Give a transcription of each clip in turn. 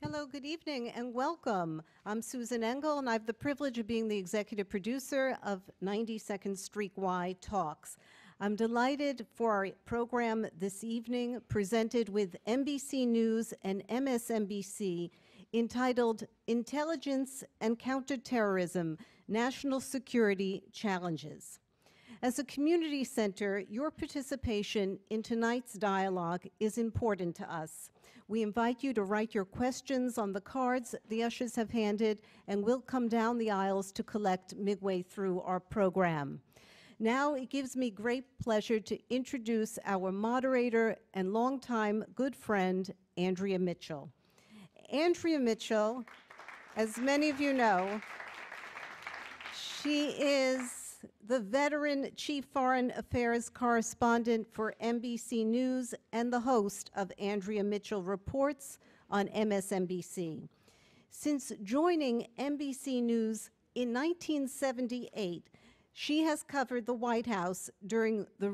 Hello, good evening, and welcome. I'm Susan Engel, and I have the privilege of being the executive producer of 92nd Street Y Talks. I'm delighted for our program this evening, presented with NBC News and MSNBC, entitled Intelligence and Counterterrorism, National Security Challenges. As a community center, your participation in tonight's dialogue is important to us. We invite you to write your questions on the cards the ushers have handed, and we'll come down the aisles to collect midway through our program. Now it gives me great pleasure to introduce our moderator and longtime good friend, Andrea Mitchell. Andrea Mitchell, as many of you know, she is the veteran chief foreign affairs correspondent for NBC News and the host of Andrea Mitchell Reports on MSNBC. Since joining NBC News in 1978, she has covered the White House during the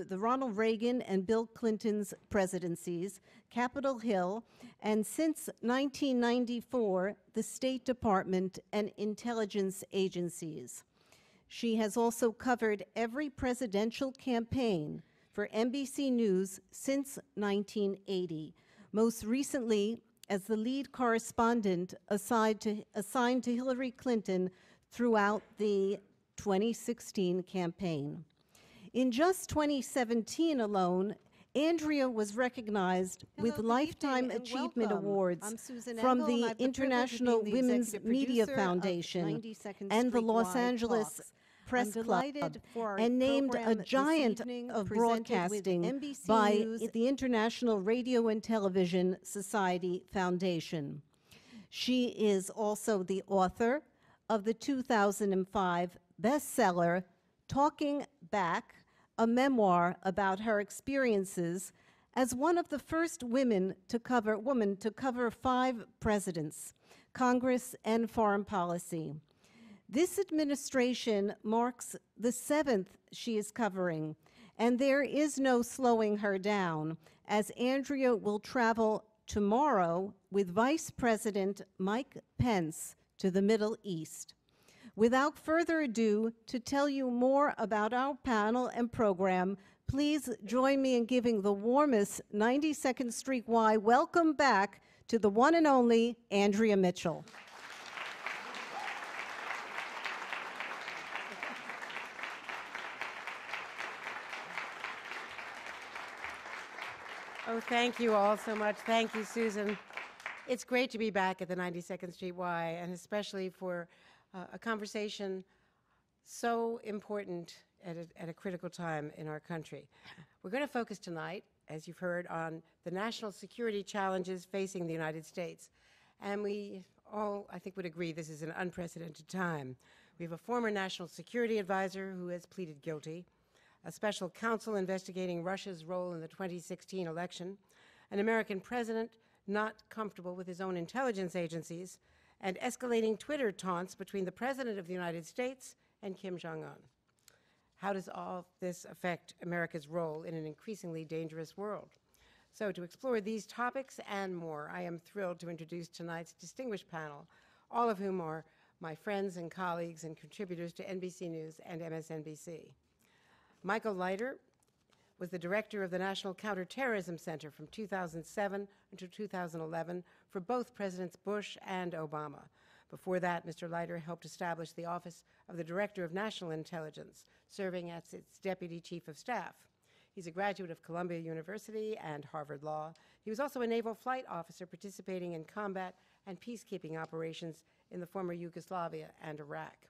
Ronald Reagan and Bill Clinton's presidencies, Capitol Hill, and since 1994, the State Department and intelligence agencies. She has also covered every presidential campaign for NBC News since 1980, most recently as the lead correspondent assigned to Hillary Clinton throughout the 2016 campaign. In just 2017 alone, Andrea was recognized with Lifetime Achievement Awards from the International Women's Media Foundation and the Los Angeles Press Club, and named a giant of broadcasting by the International Radio and Television Society Foundation. She is also the author of the 2005 bestseller, Talking Back, a memoir about her experiences as one of the first women to cover 5 presidents, Congress, and foreign policy. This administration marks the 7th she is covering, and there is no slowing her down, as Andrea will travel tomorrow with Vice President Mike Pence to the Middle East. Without further ado, to tell you more about our panel and program, please join me in giving the warmest 92nd Street Y welcome back to the one and only Andrea Mitchell. Oh, thank you all so much. Thank you, Susan. It's great to be back at the 92nd Street Y, and especially for a conversation so important at a critical time in our country. We're going to focus tonight, as you've heard, on the national security challenges facing the United States. And we all, I think, would agree this is an unprecedented time. We have a former national security advisor who has pleaded guilty, a special counsel investigating Russia's role in the 2016 election, an American president not comfortable with his own intelligence agencies, and escalating Twitter taunts between the President of the United States and Kim Jong-un. How does all this affect America's role in an increasingly dangerous world? So to explore these topics and more, I am thrilled to introduce tonight's distinguished panel, all of whom are my friends and colleagues and contributors to NBC News and MSNBC. Michael Leiter was the director of the National Counterterrorism Center from 2007 until 2011 for both Presidents Bush and Obama. Before that, Mr. Leiter helped establish the Office of the Director of National Intelligence, serving as its Deputy Chief of Staff. He's a graduate of Columbia University and Harvard Law. He was also a naval flight officer participating in combat and peacekeeping operations in the former Yugoslavia and Iraq.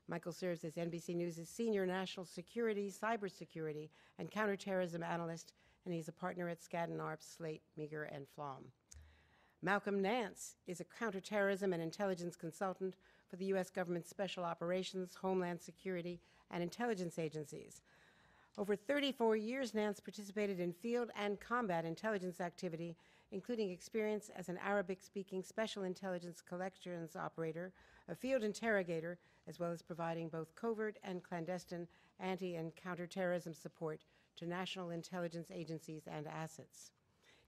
Michael serves as NBC News' senior national security, cybersecurity, and counterterrorism analyst, and he's a partner at Skadden Arps, Slate, Meagher, and Flom. Malcolm Nance is a counterterrorism and intelligence consultant for the U.S. government's Special Operations, Homeland Security, and intelligence agencies. Over 34 years, Nance participated in field and combat intelligence activity, including experience as an Arabic-speaking special intelligence collections operator, a field interrogator, as well as providing both covert and clandestine anti- and counterterrorism support to national intelligence agencies and assets.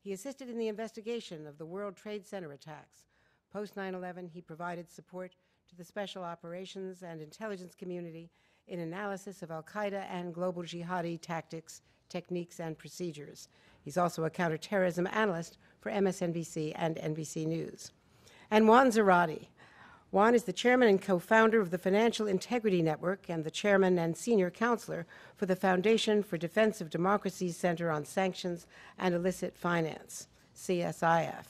He assisted in the investigation of the World Trade Center attacks. Post 9/11, he provided support to the special operations and intelligence community in analysis of al-Qaeda and global jihadi tactics, techniques, and procedures. He's also a counterterrorism analyst for MSNBC and NBC News. And Juan Zarate. Juan is the chairman and co-founder of the Financial Integrity Network and the chairman and senior counselor for the Foundation for Defense of Democracy's Center on Sanctions and Illicit Finance, CSIF.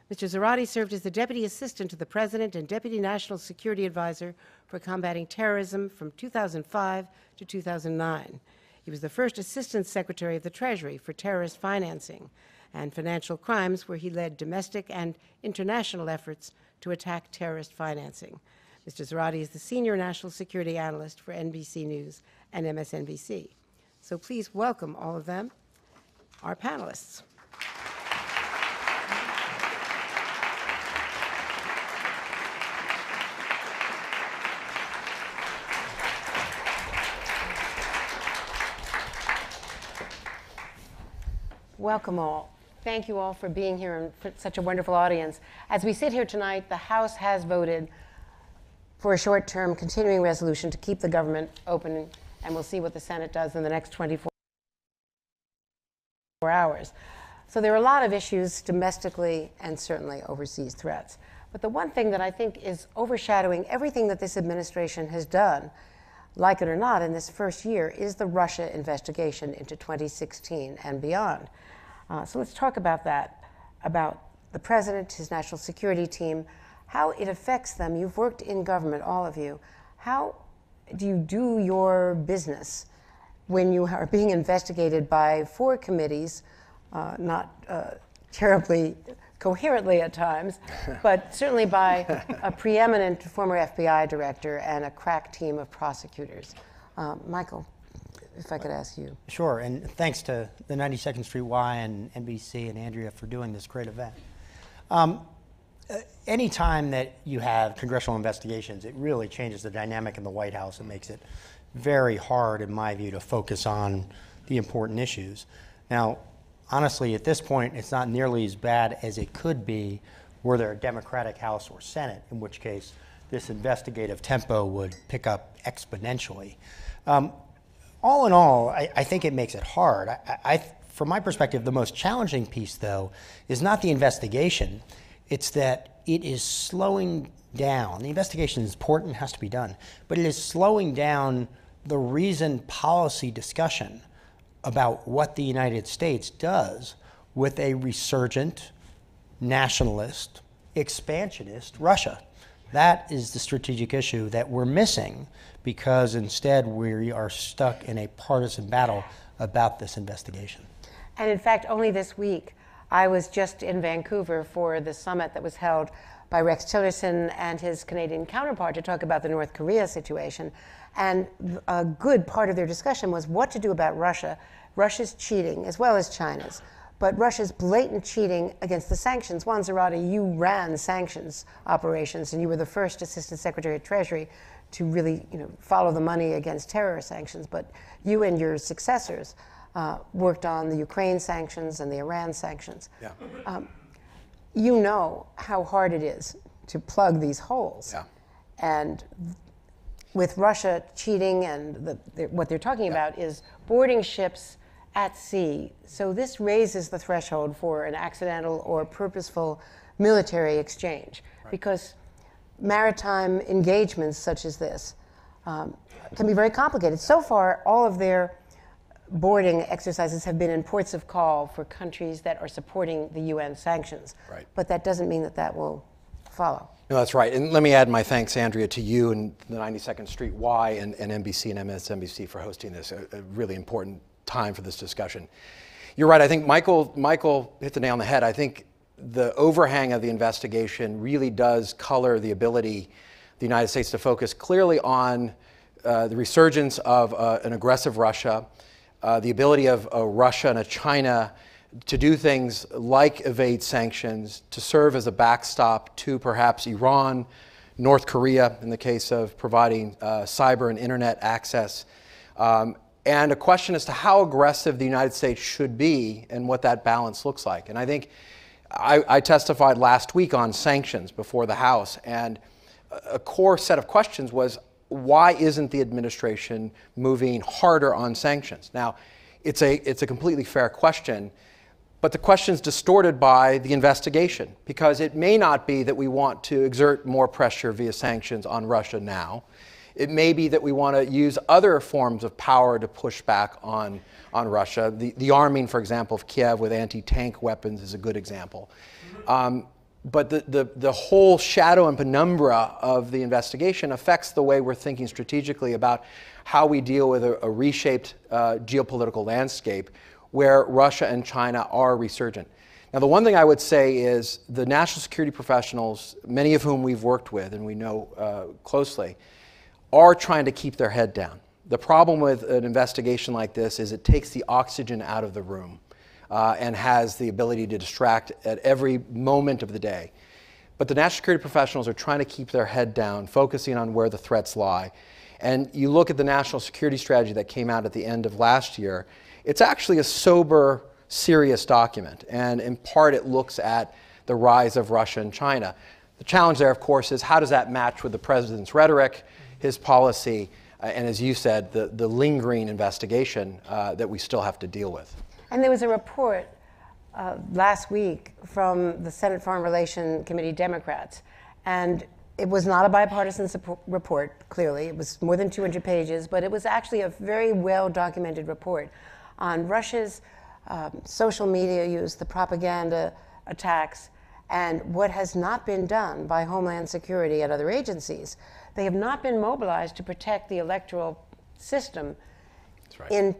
Mr. Zarate served as the Deputy Assistant to the President and Deputy National Security Advisor for Combating Terrorism from 2005 to 2009. He was the first Assistant Secretary of the Treasury for Terrorist Financing and Financial Crimes, where he led domestic and international efforts to attack terrorist financing. Mr. Zarate is the Senior National Security Analyst for NBC News and MSNBC. So please welcome all of them, our panelists. Welcome all. Thank you all for being here and for such a wonderful audience. As we sit here tonight, the House has voted for a short-term continuing resolution to keep the government open, and we'll see what the Senate does in the next 24 hours. So there are a lot of issues domestically and certainly overseas threats. But the one thing that I think is overshadowing everything that this administration has done, like it or not, in this first year, is the Russia investigation into 2016 and beyond. So let's talk about that, about the president, his national security team, how it affects them. You've worked in government, all of you. How do you do your business when you are being investigated by 4 committees, not terribly coherently at times, but certainly by a preeminent former FBI director and a crack team of prosecutors? Michael, if I could ask you. Sure, and thanks to the 92nd Street Y and NBC and Andrea for doing this great event. Anytime that you have congressional investigations, it really changes the dynamic in the White House. It makes it very hard, in my view, to focus on the important issues. Now, honestly, at this point, it's not nearly as bad as it could be were there a Democratic House or Senate, in which case this investigative tempo would pick up exponentially. All in all, I think it makes it hard. From my perspective, the most challenging piece, though, is not the investigation. It's that it is slowing down. The investigation is important, has to be done, but it is slowing down the reasoned policy discussion about what the United States does with a resurgent, nationalist, expansionist Russia. That is the strategic issue that we're missing, because instead we are stuck in a partisan battle about this investigation. And in fact, only this week, I was just in Vancouver for the summit that was held by Rex Tillerson and his Canadian counterpart to talk about the North Korea situation. And a good part of their discussion was what to do about Russia, Russia's cheating, as well as China's, but Russia's blatant cheating against the sanctions. Juan Zarate, you ran sanctions operations, and you were the first Assistant Secretary of Treasury to really follow the money against terror sanctions. But you and your successors worked on the Ukraine sanctions and the Iran sanctions. Yeah. You know how hard it is to plug these holes. Yeah. And with Russia cheating, and what they're talking about is boarding ships at sea. So this raises the threshold for an accidental or purposeful military exchange, because maritime engagements such as this can be very complicated. So far, all of their boarding exercises have been in ports of call for countries that are supporting the UN sanctions. Right. But that doesn't mean that that will follow. No, that's right. And let me add my thanks, Andrea, to you and the 92nd Street Y and NBC and MSNBC for hosting this, a really important time for this discussion. You're right. I think Michael hit the nail on the head. I think the overhang of the investigation really does color the ability of the United States to focus clearly on the resurgence of an aggressive Russia, the ability of Russia and China to do things like evade sanctions, to serve as a backstop to perhaps Iran, North Korea, in the case of providing cyber and internet access, and a question as to how aggressive the United States should be and what that balance looks like. And I think I testified last week on sanctions before the House, and a core set of questions was, why isn't the administration moving harder on sanctions? Now, it's a completely fair question, but the question's distorted by the investigation, because it may not be that we want to exert more pressure via sanctions on Russia now. It may be that we want to use other forms of power to push back on Russia. The arming, for example, of Kiev with anti-tank weapons is a good example. But the whole shadow and penumbra of the investigation affects the way we're thinking strategically about how we deal with a reshaped geopolitical landscape where Russia and China are resurgent. Now, the one thing I would say is the national security professionals, many of whom we've worked with and we know closely, are trying to keep their head down. The problem with an investigation like this is it takes the oxygen out of the room and has the ability to distract at every moment of the day. But the national security professionals are trying to keep their head down, focusing on where the threats lie. And you look at the national security strategy that came out at the end of last year, it's actually a sober, serious document. And in part, it looks at the rise of Russia and China. The challenge there, of course, is how does that match with the president's rhetoric, his policy, and as you said, the lingering investigation that we still have to deal with. And there was a report last week from the Senate Foreign Relations Committee Democrats, and it was not a bipartisan report, clearly. It was more than 200 pages, but it was actually a very well-documented report on Russia's social media use, the propaganda attacks, and what has not been done by Homeland Security and other agencies. They have not been mobilized to protect the electoral system in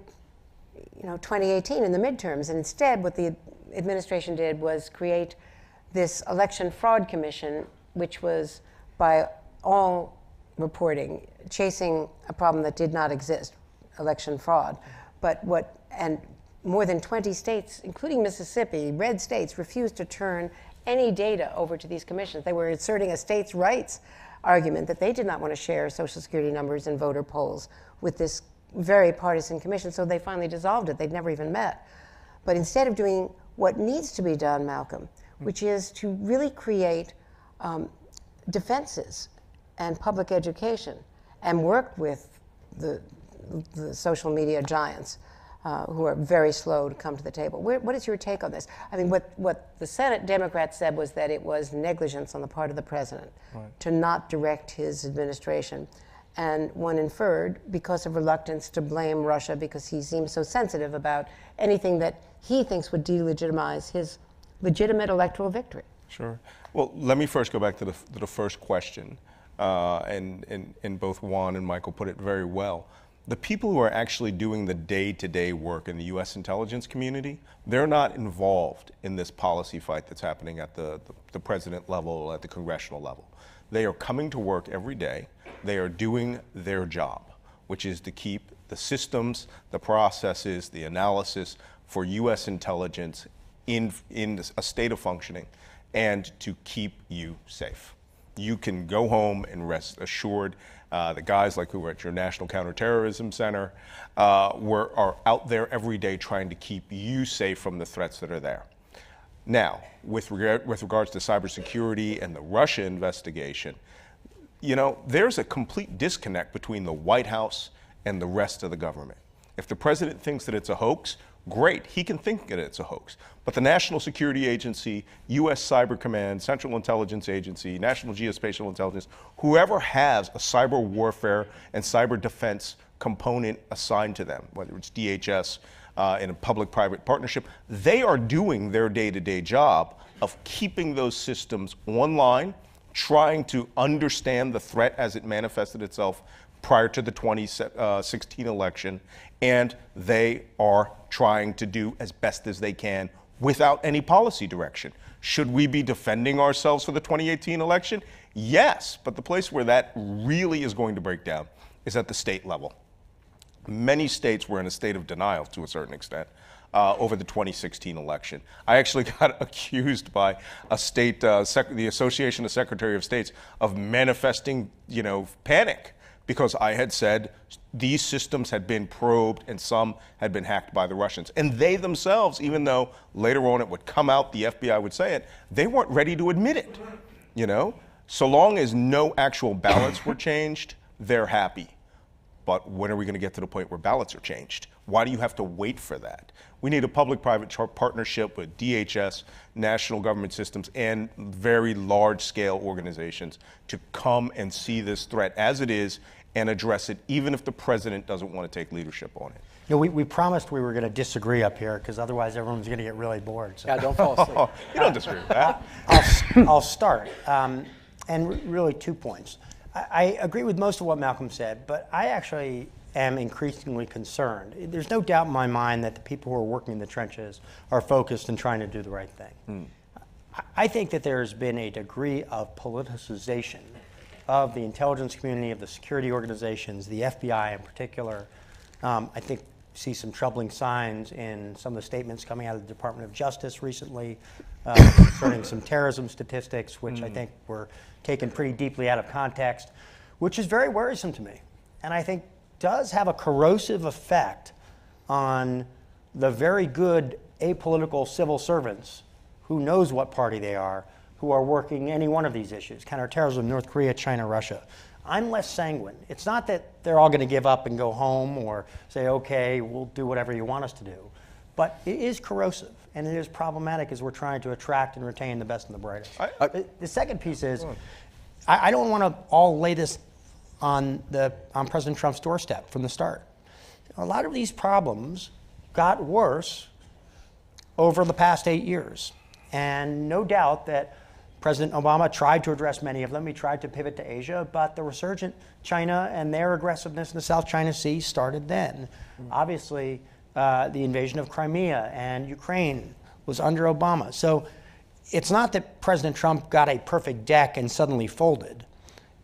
2018 in the midterms. And instead, what the administration did was create this election fraud commission, which was, by all reporting, chasing a problem that did not exist, election fraud. And more than 20 states, including Mississippi, red states, refused to turn any data over to these commissions. They were asserting a states' rights argument that they did not want to share Social Security numbers and voter polls with this very partisan commission, so they finally dissolved it. They'd never even met. But instead of doing what needs to be done, Malcolm, which is to really create defenses and public education and work with the social media giants who are very slow to come to the table. What is your take on this? I mean, what the Senate Democrats said was that it was negligence on the part of the president to not direct his administration. And one inferred, because of reluctance to blame Russia because he seems so sensitive about anything that he thinks would delegitimize his legitimate electoral victory. Sure. Well, let me first go back to the first question, and both Juan and Michael put it very well. The people who are actually doing the day-to-day work in the U.S. intelligence community, they're not involved in this policy fight that's happening at the president level, at the congressional level. They are coming to work every day. They are doing their job, which is to keep the systems, the processes, the analysis for U.S. intelligence in a state of functioning and to keep you safe. You can go home and rest assured. The guys like who are at your National Counterterrorism Center are out there every day trying to keep you safe from the threats that are there. Now, with regards to cybersecurity and the Russia investigation, you know, there's a complete disconnect between the White House and the rest of the government. If the president thinks that it's a hoax, great, he can think that it's a hoax. But the National Security Agency, U.S. Cyber Command, Central Intelligence Agency, National Geospatial Intelligence, whoever has a cyber warfare and cyber defense component assigned to them, whether it's DHS in a public-private partnership, they are doing their day-to-day job of keeping those systems online, trying to understand the threat as it manifested itself prior to the 2016 election, and they are trying to do as best as they can without any policy direction. Should we be defending ourselves for the 2018 election? Yes, but the place where that really is going to break down is at the state level. Many states were in a state of denial to a certain extent over the 2016 election. I actually got accused by a state, the Association of Secretary of States, of manifesting, panic because I had said these systems had been probed and some had been hacked by the Russians. And they themselves, even though later on it would come out, the FBI would say it, they weren't ready to admit it, you know? So long as no actual ballots were changed, they're happy. But when are we going to get to the point where ballots are changed? Why do you have to wait for that? We need a public-private partnership with DHS, national government systems, and very large-scale organizations to come and see this threat as it is and address it, even if the president doesn't want to take leadership on it. You know, we promised we were going to disagree up here because otherwise everyone's going to get really bored. So. Yeah, don't fall asleep. You don't disagree with that. I'll start. And really 2 points. I agree with most of what Malcolm said, but I actually am increasingly concerned. There's no doubt in my mind that the people who are working in the trenches are focused and trying to do the right thing. I think that there's been a degree of politicization of the intelligence community, of the security organizations, the FBI in particular. I think see some troubling signs in some of the statements coming out of the Department of Justice recently concerning some terrorism statistics, which I think were taken pretty deeply out of context, which is very worrisome to me. And I think does have a corrosive effect on the very good apolitical civil servants who knows what party they are, who are working any one of these issues, counterterrorism, North Korea, China, Russia. I'm less sanguine. It's not that they're all going to give up and go home or say, okay, we'll do whatever you want us to do. But it is corrosive, and it is problematic as we're trying to attract and retain the best and the brightest. The second piece is, I don't want to all lay this on President Trump's doorstep from the start. A lot of these problems got worse over the past 8 years. And no doubt that President Obama tried to address many of them. He tried to pivot to Asia, but the resurgent China and their aggressiveness in the South China Sea started then. Obviously, the invasion of Crimea and Ukraine was under Obama. So it's not that President Trump got a perfect deck and suddenly folded.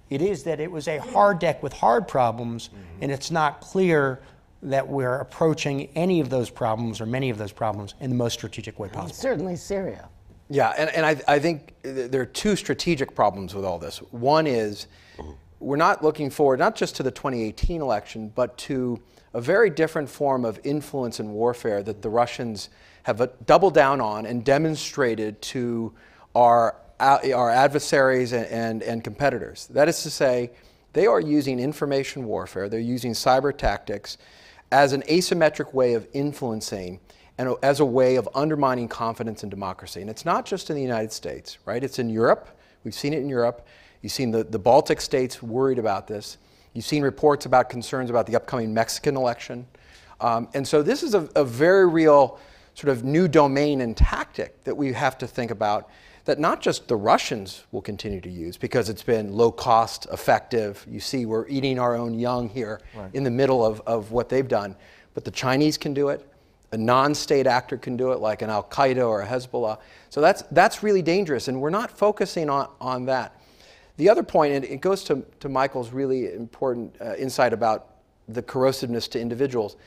It is that it was a hard deck with hard problems, and it's not clear that we're approaching any of those problems or many of those problems in the most strategic way possible. Certainly Syria. Yeah, and I think there are two strategic problems with all this. One is we're not looking forward not just to the 2018 election, but to a very different form of influence and warfare that the Russians have doubled down on and demonstrated to our adversaries and competitors. That is to say, they are using information warfare, they're using cyber tactics as an asymmetric way of influencing and as a way of undermining confidence in democracy. And it's not just in the United States, right? It's in Europe. We've seen it in Europe. You've seen the Baltic states worried about this. You've seen reports about concerns about the upcoming Mexican election. And so this is a very real sort of new domain and tactic that we have to think about, that not just the Russians will continue to use because it's been low cost, effective. You see we're eating our own young here in the middle of what they've done. But the Chinese can do it. A non-state actor can do it, like an Al-Qaeda or a Hezbollah. So that's really dangerous, and we're not focusing on that. The other point, and it goes to Michael's really important insight about the corrosiveness to individuals,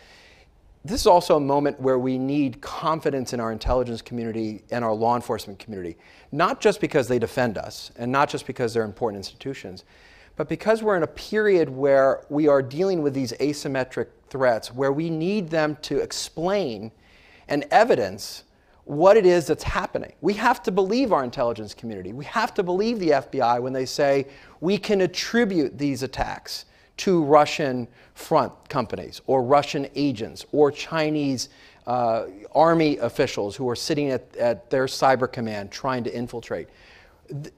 this is also a moment where we need confidence in our intelligence community and our law enforcement community, not just because they defend us, and not just because they're important institutions, but because we're in a period where we are dealing with these asymmetric threats, where we need them to explain and evidence what it is that's happening. We have to believe our intelligence community. We have to believe the FBI when they say we can attribute these attacks to Russian front companies or Russian agents or Chinese army officials who are sitting at their cyber command trying to infiltrate.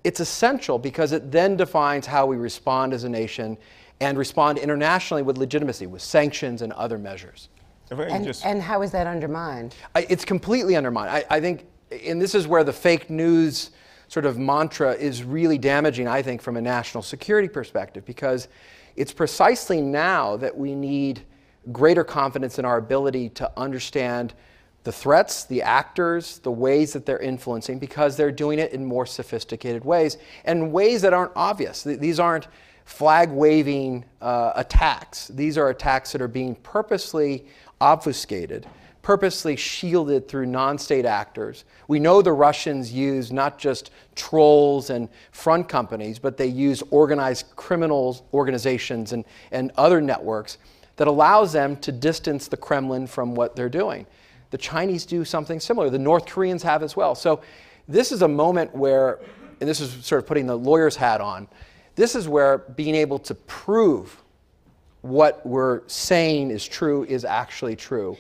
It's essential because it then defines how we respond as a nation and respond internationally with legitimacy, with sanctions and other measures. And how is that undermined? It's completely undermined. I think, and this is where the fake news sort of mantra is really damaging, I think, from a national security perspective, because it's precisely now that we need greater confidence in our ability to understand the threats, the actors, the ways that they're influencing, because they're doing it in more sophisticated ways and ways that aren't obvious. These aren't flag-waving attacks. These are attacks that are being purposely obfuscated purposely shielded through non-state actors. We know the Russians use not just trolls and front companies, but they use organized criminal organizations and other networks that allows them to distance the Kremlin from what they're doing. The Chinese do something similar. The North Koreans have as well. So this is a moment where, and this is sort of putting the lawyer's hat on, this is where being able to prove what we're saying is true is actually true.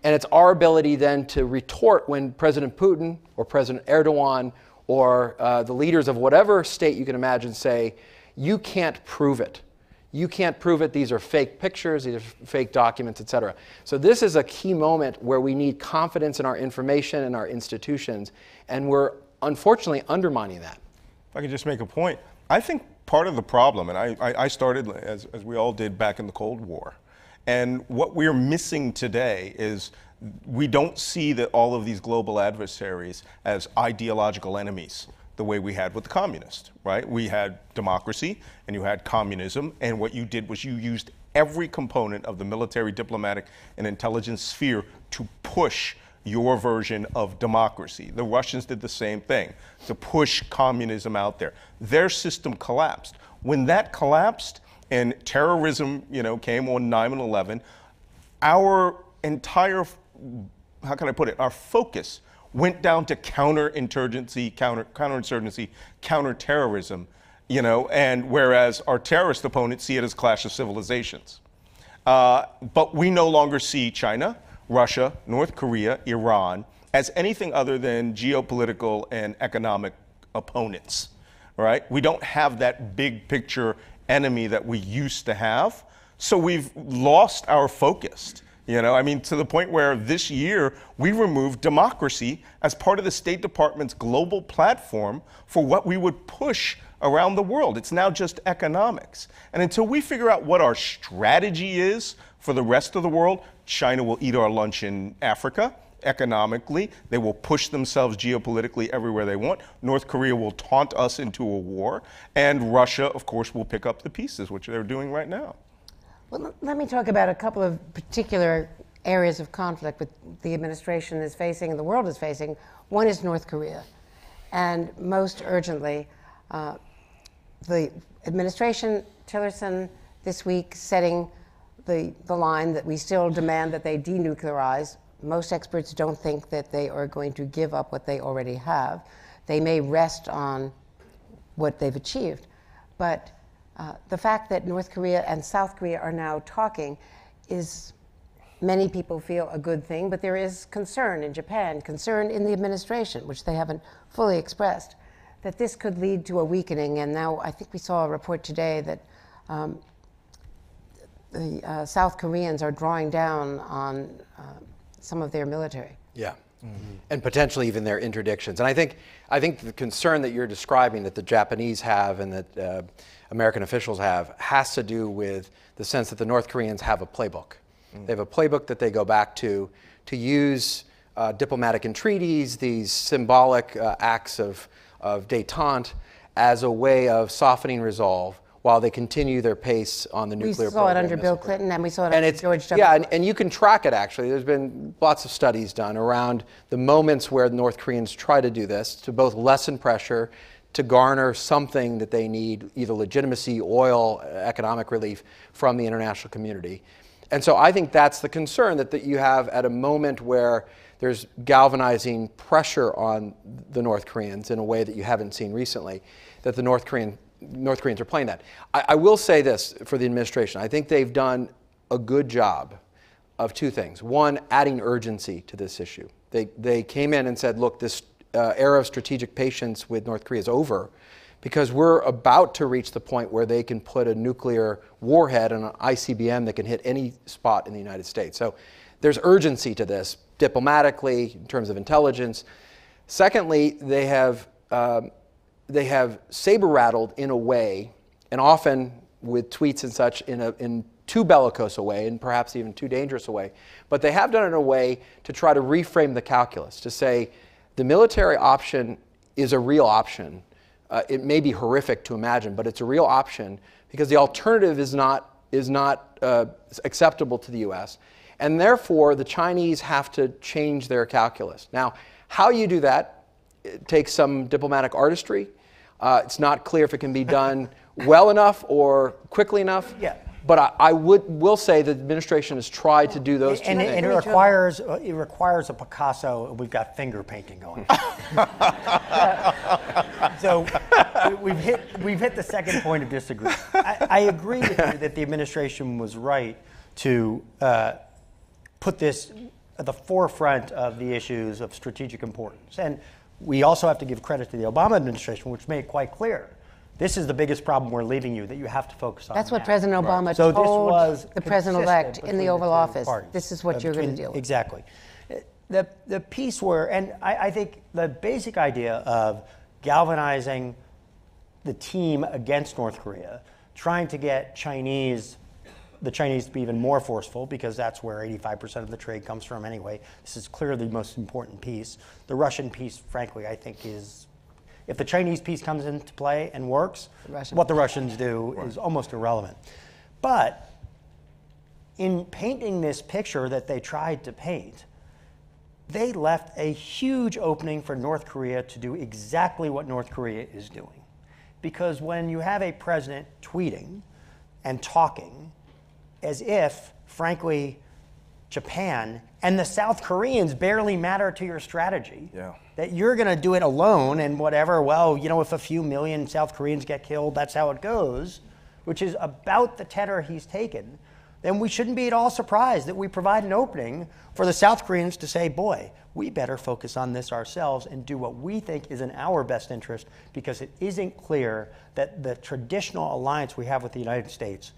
And it's our ability then to retort when President Putin or President Erdogan or the leaders of whatever state you can imagine say, you can't prove it. You can't prove it. These are fake pictures, these are fake documents, et cetera. So this is a key moment where we need confidence in our information and our institutions, and we're unfortunately undermining that. If I could just make a point, I think part of the problem, and I started, as we all did back in the Cold War, and what we're missing today is we don't see that all of these global adversaries as ideological enemies the way we had with the communists, right? We had democracy and you had communism, and what you did was you used every component of the military, diplomatic, and intelligence sphere to push your version of democracy. The Russians did the same thing, to push communism out there. Their system collapsed. When that collapsed and terrorism, came on 9/11, our entire, how can I put it, our focus went down to counterinsurgency, counterterrorism, and whereas our terrorist opponents see it as clash of civilizations. But we no longer see China, Russia, North Korea, Iran as anything other than geopolitical and economic opponents, right? We don't have that big picture enemy that we used to have. So we've lost our focus. To the point where this year we removed democracy as part of the State Department's global platform for what we would push around the world. It's now just economics. And until we figure out what our strategy is for the rest of the world, China will eat our lunch in Africa economically. They will push themselves geopolitically everywhere they want. North Korea will taunt us into a war. And Russia, of course, will pick up the pieces, which they're doing right now. Well, let me talk about a couple of particular areas of conflict that the administration is facing and the world is facing. One is North Korea. And most urgently, the administration, Tillerson, this week setting the line that we still demand that they denuclearize. Most experts don't think that they are going to give up what they already have. They may rest on what they've achieved. But the fact that North Korea and South Korea are now talking is, many people feel, a good thing, but there is concern in Japan, concern in the administration, which they haven't fully expressed, that this could lead to a weakening. And now I think we saw a report today that the South Koreans are drawing down on some of their military. Yeah. Mm-hmm. And potentially even their interdictions. And I think the concern that you're describing that the Japanese have and that American officials have has to do with the sense that the North Koreans have a playbook. They have a playbook that they go back to use diplomatic entreaties, these symbolic acts of détente as a way of softening resolve while they continue their pace on the nuclear program. We saw it under Bill Clinton, and we saw it under George W. Yeah, and you can track it, actually. There's been lots of studies done around the moments where the North Koreans try to do this to both lessen pressure, to garner something that they need, either legitimacy, oil, economic relief from the international community. And so I think that's the concern that you have at a moment where there's galvanizing pressure on the North Koreans in a way that you haven't seen recently, that the North Koreans are playing that. I will say this for the administration. I think they've done a good job of two things. One, adding urgency to this issue. They came in and said, look, this era of strategic patience with North Korea is over because we're about to reach the point where they can put a nuclear warhead on an ICBM that can hit any spot in the United States. So there's urgency to this diplomatically in terms of intelligence. Secondly, they have saber-rattled in a way, and often with tweets and such, in too bellicose a way, and perhaps even too dangerous a way. But they have done it in a way to try to reframe the calculus, to say the military option is a real option. It may be horrific to imagine, but it's a real option because the alternative is not acceptable to the U.S. And therefore, the Chinese have to change their calculus. Now, how you do that, it takes some diplomatic artistry. It's not clear if it can be done well enough or quickly enough. Yeah. But I will say the administration has tried to do those two and things. it requires a Picasso. We've got finger painting going. So we've hit the second point of disagreement. I agree with you that the administration was right to put this at the forefront of the issues of strategic importance. And we also have to give credit to the Obama administration, which made it quite clear. This is the biggest problem we're leaving you that you have to focus on. That's what now. President Obama So this told was the president-elect consistent in the between Oval two Office. parties. This is what you're going to deal with. Exactly. The piece where, and I think the basic idea of galvanizing the team against North Korea, trying to get the Chinese to be even more forceful, because that's where 85% of the trade comes from anyway. This is clearly the most important piece. The Russian piece, frankly, I think is, if the Chinese piece comes into play and works, what the Russians do is almost irrelevant. But in painting this picture that they tried to paint, they left a huge opening for North Korea to do exactly what North Korea is doing. Because when you have a president tweeting and talking as if, frankly, Japan and the South Koreans barely matter to your strategy, that you're going to do it alone and whatever, well, you know, if a few million South Koreans get killed, that's how it goes, which is about the tenor he's taken, then we shouldn't be at all surprised that we provide an opening for the South Koreans to say, boy, we better focus on this ourselves and do what we think is in our best interest, because it isn't clear that the traditional alliance we have with the United States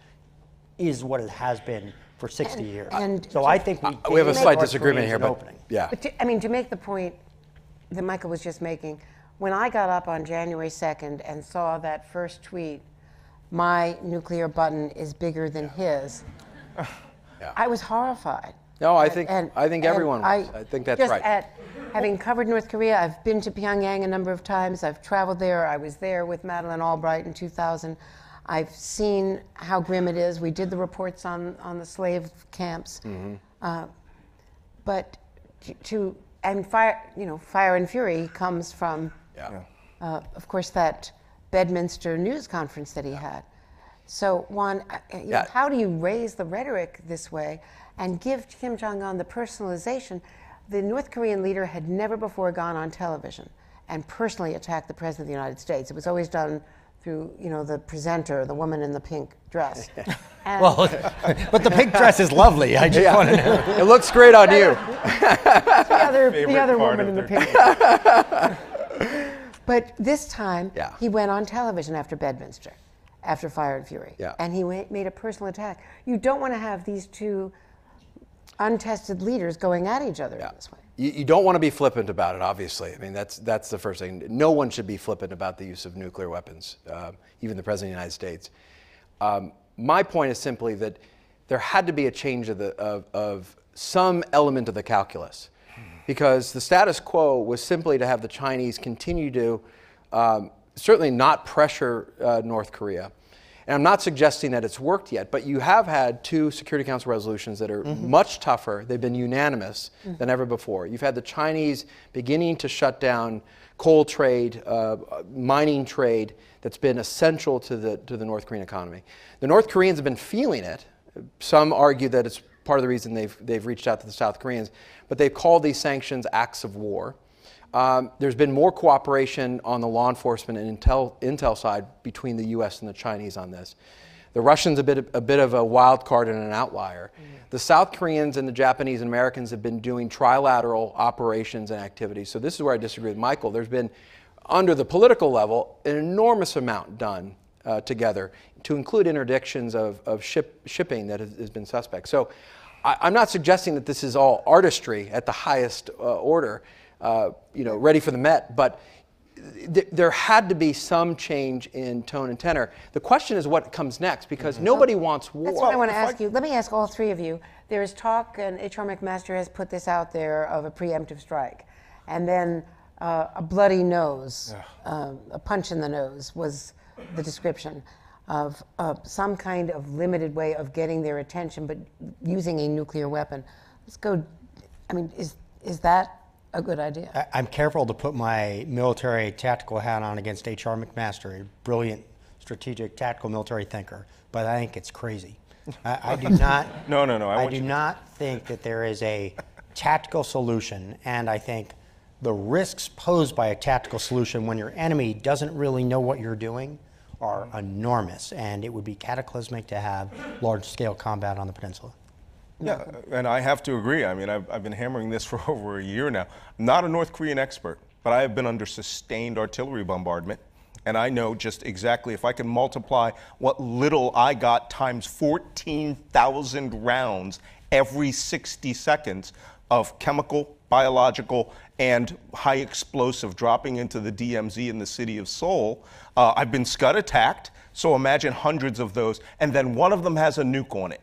is what it has been for 60 years. So I think we have a slight disagreement here, but opening. Yeah. But to make the point that Michael was just making, when I got up on January 2nd and saw that first tweet, my nuclear button is bigger than his, I was horrified. No, I think everyone was. I think that's right. Having covered North Korea, I've been to Pyongyang a number of times. I've traveled there. I was there with Madeleine Albright in 2000. I've seen how grim it is. We did the reports on the slave camps. But fire and fury comes from, of course, that Bedminster news conference that he had. So, Juan, how do you raise the rhetoric this way and give Kim Jong-un the personalization? The North Korean leader had never before gone on television and personally attacked the President of the United States. It was always done through, the presenter, the woman in the pink dress. Well, but the pink dress is lovely. I just want to know. It looks great on you. the other woman in the pink dress. But this time, he went on television after Bedminster, after Fire and Fury. And he made a personal attack. You don't want to have these two untested leaders going at each other in this way. You don't want to be flippant about it, obviously. I mean, that's the first thing. No one should be flippant about the use of nuclear weapons, even the President of the United States. My point is simply that there had to be a change of some element of the calculus, because the status quo was simply to have the Chinese continue to certainly not pressure North Korea. And I'm not suggesting that it's worked yet, but you have had two Security Council resolutions that are much tougher. They've been unanimous than ever before. You've had the Chinese beginning to shut down coal trade, mining trade that's been essential to the North Korean economy. The North Koreans have been feeling it. Some argue that it's part of the reason they've reached out to the South Koreans, but they've called these sanctions acts of war. There's been more cooperation on the law enforcement and intel side between the U.S. and the Chinese on this. The Russians a bit of a wild card and an outlier. The South Koreans and the Japanese and Americans have been doing trilateral operations and activities. So this is where I disagree with Michael. There's been, under the political level, an enormous amount done together, to include interdictions of shipping that has been suspect. So I'm not suggesting that this is all artistry at the highest order. Ready for the Met, but there had to be some change in tone and tenor. The question is what comes next, because nobody wants war. That's what I want to ask you. Let me ask all three of you. There is talk, and H.R. McMaster has put this out there, of a preemptive strike. And then a bloody nose, a punch in the nose was the description. of some kind of limited way of getting their attention, but using a nuclear weapon. Let's go, I mean, is that a good idea? I'm careful to put my military tactical hat on against H.R. McMaster, a brilliant strategic tactical military thinker, but I think it's crazy. I do not. No. I do not think that there is a tactical solution, and I think the risks posed by a tactical solution when your enemy doesn't really know what you're doing are enormous, and it would be cataclysmic to have large-scale combat on the peninsula. Yeah, and I have to agree. I mean, I've been hammering this for over a year now. I'm not a North Korean expert, but I have been under sustained artillery bombardment, and I know just exactly if I can multiply what little I got times 14,000 rounds every 60 seconds of chemical, biological, and high explosive dropping into the DMZ in the city of Seoul. I've been Scud attacked, so imagine hundreds of those, and then one of them has a nuke on it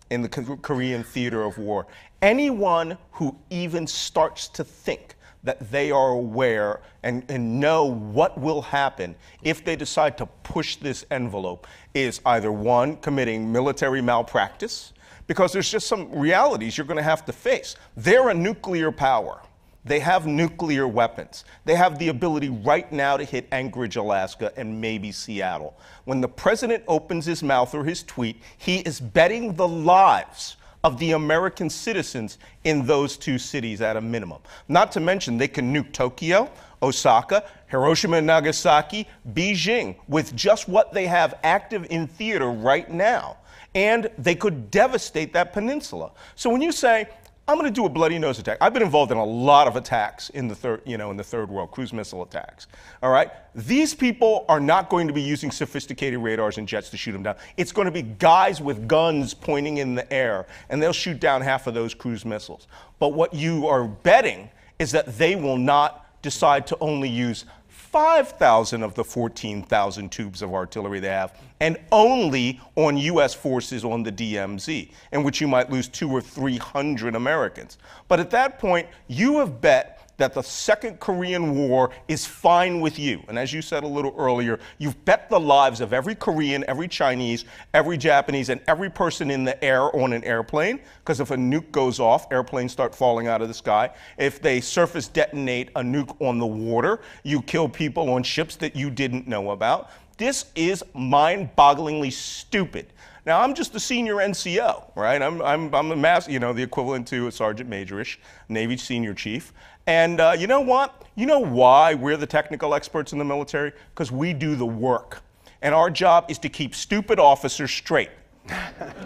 in the Korean theater of war. Anyone who even starts to think that they are aware and know what will happen if they decide to push this envelope is either one, committing military malpractice, because there's just some realities you're going to have to face. They're a nuclear power. They have nuclear weapons. They have the ability right now to hit Anchorage, Alaska, and maybe Seattle. When the president opens his mouth or his tweet, he is betting the lives of the American citizens in those two cities at a minimum. Not to mention they can nuke Tokyo, Osaka, Hiroshima and Nagasaki, Beijing, with just what they have active in theater right now. And they could devastate that peninsula. So when you say, I'm going to do a bloody nose attack. I've been involved in a lot of attacks in the third world, cruise missile attacks. All right? These people are not going to be using sophisticated radars and jets to shoot them down. It's going to be guys with guns pointing in the air, and they'll shoot down half of those cruise missiles. But what you are betting is that they will not decide to only use 5,000 of the 14,000 tubes of artillery they have, and only on U.S. forces on the DMZ, in which you might lose 200 or 300 Americans. But at that point, you have bet that the Second Korean War is fine with you. And as you said a little earlier, you've bet the lives of every Korean, every Chinese, every Japanese, and every person in the air on an airplane, because if a nuke goes off, airplanes start falling out of the sky. If they surface detonate a nuke on the water, you kill people on ships that you didn't know about. This is mind-bogglingly stupid. Now, I'm just a senior NCO, right? I'm a the equivalent to a sergeant major-ish, Navy senior chief. And you know what? You know why we're the technical experts in the military? Because we do the work. And our job is to keep stupid officers straight.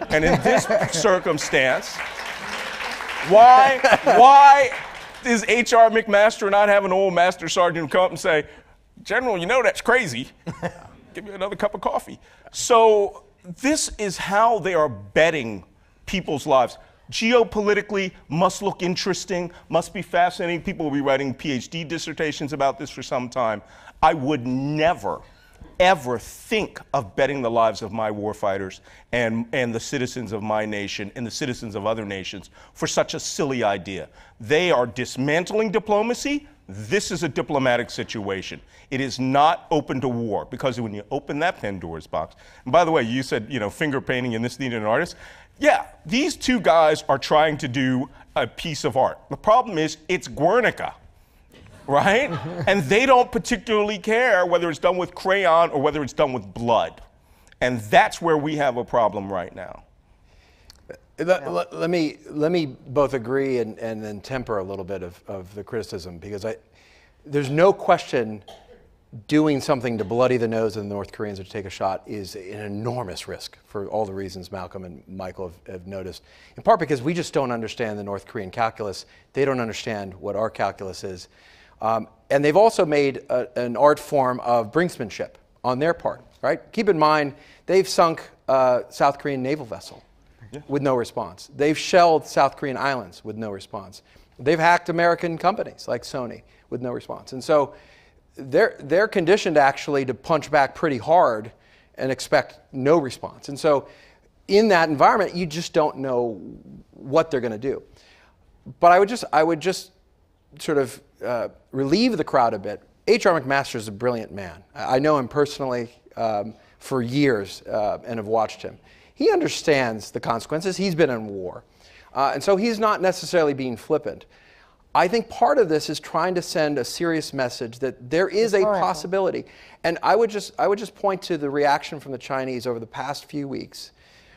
And in this circumstance, why does H.R. McMaster not have an old master sergeant come up and say, General, you know that's crazy. Give me another cup of coffee. So this is how they are betting people's lives. Geopolitically, must look interesting, must be fascinating. People will be writing PhD dissertations about this for some time. I would never, ever think of betting the lives of my warfighters and the citizens of my nation and the citizens of other nations for such a silly idea. They are dismantling diplomacy. This is a diplomatic situation. It is not open to war, because when you open that Pandora's box, and by the way, you said, finger painting and this needed an artist. Yeah, these two guys are trying to do a piece of art. The problem is it's Guernica, right? And they don't particularly care whether it's done with crayon or whether it's done with blood. And that's where we have a problem right now. Let me both agree and then temper a little bit of the criticism, because there's no question doing something to bloody the nose of the North Koreans or to take a shot is an enormous risk for all the reasons Malcolm and Michael have noticed, in part because we just don't understand the North Korean calculus. They don't understand what our calculus is. And they've also made an art form of brinksmanship on their part, right? Keep in mind, they've sunk a South Korean naval vessel with no response. They've shelled South Korean islands with no response. They've hacked American companies like Sony with no response. And so they're conditioned actually to punch back pretty hard and expect no response. And so in that environment, you just don't know what they're going to do. But I would just sort of relieve the crowd a bit H.R. McMaster is a brilliant man. I know him personally for years and have watched him. He understands the consequences. He's been in war. And so he's not necessarily being flippant. I think part of this is trying to send a serious message that there is a possibility. And I would just point to the reaction from the Chinese over the past few weeks,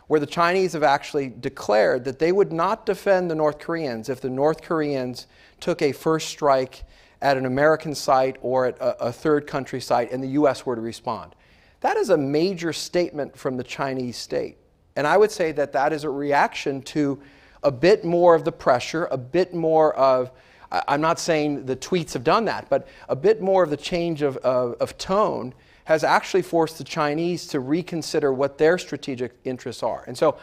where the Chinese have actually declared that they would not defend the North Koreans if the North Koreans took a first strike at an American site or at a third country site and the U.S. were to respond. That is a major statement from the Chinese state. And I would say that that is a reaction to a bit more of the pressure, a bit more of, I'm not saying the tweets have done that, but a bit more of the change of tone has actually forced the Chinese to reconsider what their strategic interests are. And so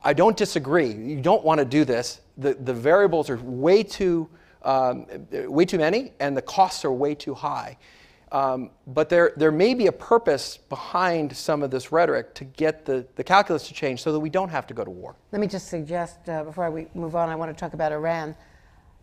I don't disagree. You don't want to do this. The variables are way too many, and the costs are way too high. But there may be a purpose behind some of this rhetoric to get the calculus to change so that we don't have to go to war. Let me just suggest, before we move on, I want to talk about Iran,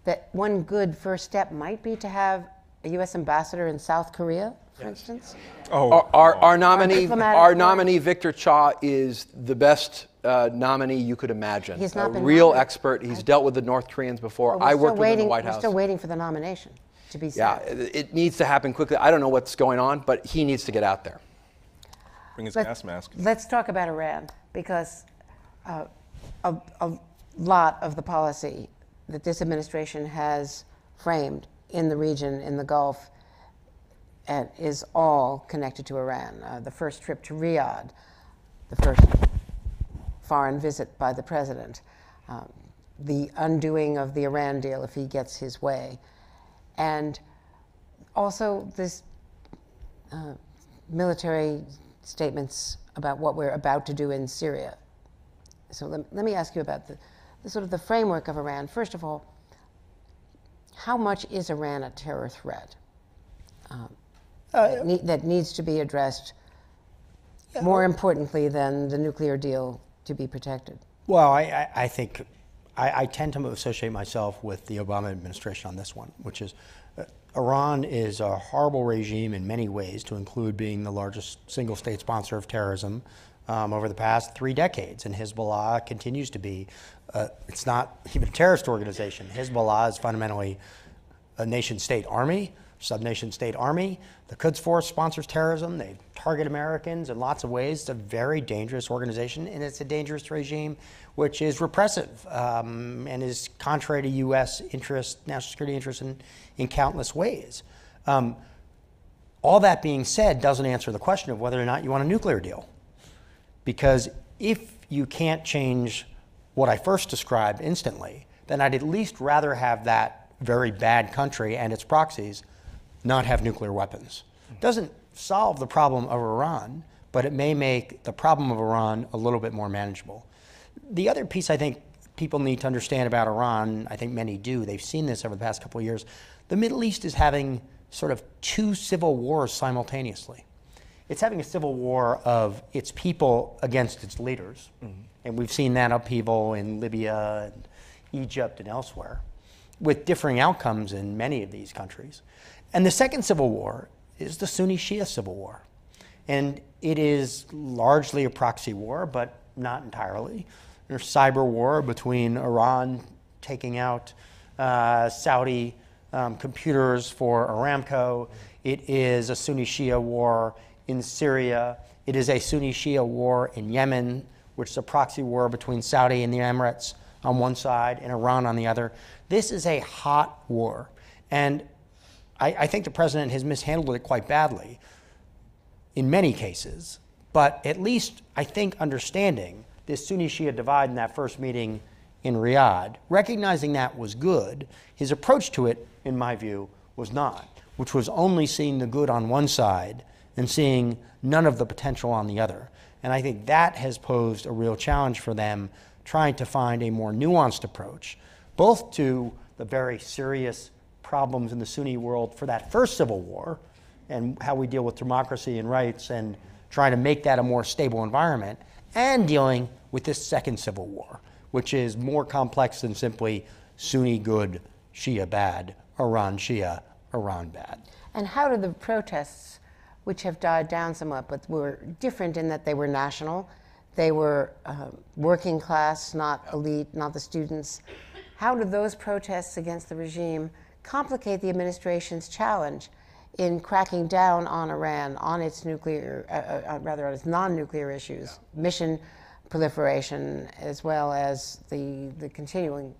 that one good first step might be to have a U.S. ambassador in South Korea, for instance. Oh, our nominee, Victor Cha, is the best nominee you could imagine. He's not a been real nominated. expert. He's dealt with the North Koreans before. Well, I worked with him in the White We're House. still waiting for the nomination to be Yeah, set. it needs to happen quickly. I don't know what's going on, but he needs to get out there. Bring his gas mask. Let's talk about Iran, because a lot of the policy that this administration has framed in the region, in the Gulf, and is all connected to Iran. The first trip to Riyadh, the first foreign visit by the president, the undoing of the Iran deal if he gets his way, and also this military statements about what we're about to do in Syria. So let me ask you about the sort of the framework of Iran. First of all, how much is Iran a terror threat that needs to be addressed more importantly than the nuclear deal to be protected? Well, I think I tend to associate myself with the Obama administration on this one, which is Iran is a horrible regime in many ways, to include being the largest single state sponsor of terrorism over the past 3 decades. And Hezbollah continues to be, it's not even a terrorist organization. Hezbollah is fundamentally a nation state army, sub-nation state army. The Quds Force sponsors terrorism. They target Americans in lots of ways. It's a very dangerous organization, and it's a dangerous regime which is repressive and is contrary to U.S. interests, national security interests in countless ways. All that being said doesn't answer the question of whether or not you want a nuclear deal. Because if you can't change what I first described instantly, then I'd at least rather have that very bad country and its proxies not have nuclear weapons. It doesn't solve the problem of Iran, but it may make the problem of Iran a little bit more manageable. The other piece I think people need to understand about Iran, I think many do, they've seen this over the past couple of years, the Middle East is having sort of 2 civil wars simultaneously. It's having a civil war of its people against its leaders. And we've seen that upheaval in Libya and Egypt and elsewhere, with differing outcomes in many of these countries. And the second civil war is the Sunni-Shia civil war. And it is largely a proxy war, but not entirely. There's cyber war between Iran taking out Saudi computers for Aramco. It is a Sunni-Shia war in Syria. It is a Sunni-Shia war in Yemen, which is a proxy war between Saudi and the Emirates on one side and Iran on the other. This is a hot war. And I think the president has mishandled it quite badly in many cases, but at least I think understanding this Sunni-Shia divide in that first meeting in Riyadh, recognizing that was good, his approach to it, in my view, was not, which was only seeing the good on one side and seeing none of the potential on the other. And I think that has posed a real challenge for them, trying to find a more nuanced approach, both to the very serious problems in the Sunni world for that first civil war and how we deal with democracy and rights and trying to make that a more stable environment, and dealing with this second civil war, which is more complex than simply Sunni good, Shia bad, Iran Shia, Iran bad. And how do the protests, which have died down somewhat, but were different in that they were national, they were working class, not elite, not the students, how do those protests against the regime complicate the administration's challenge in cracking down on Iran, on its nuclear, rather on its non-nuclear issues, mission proliferation, as well as the continuing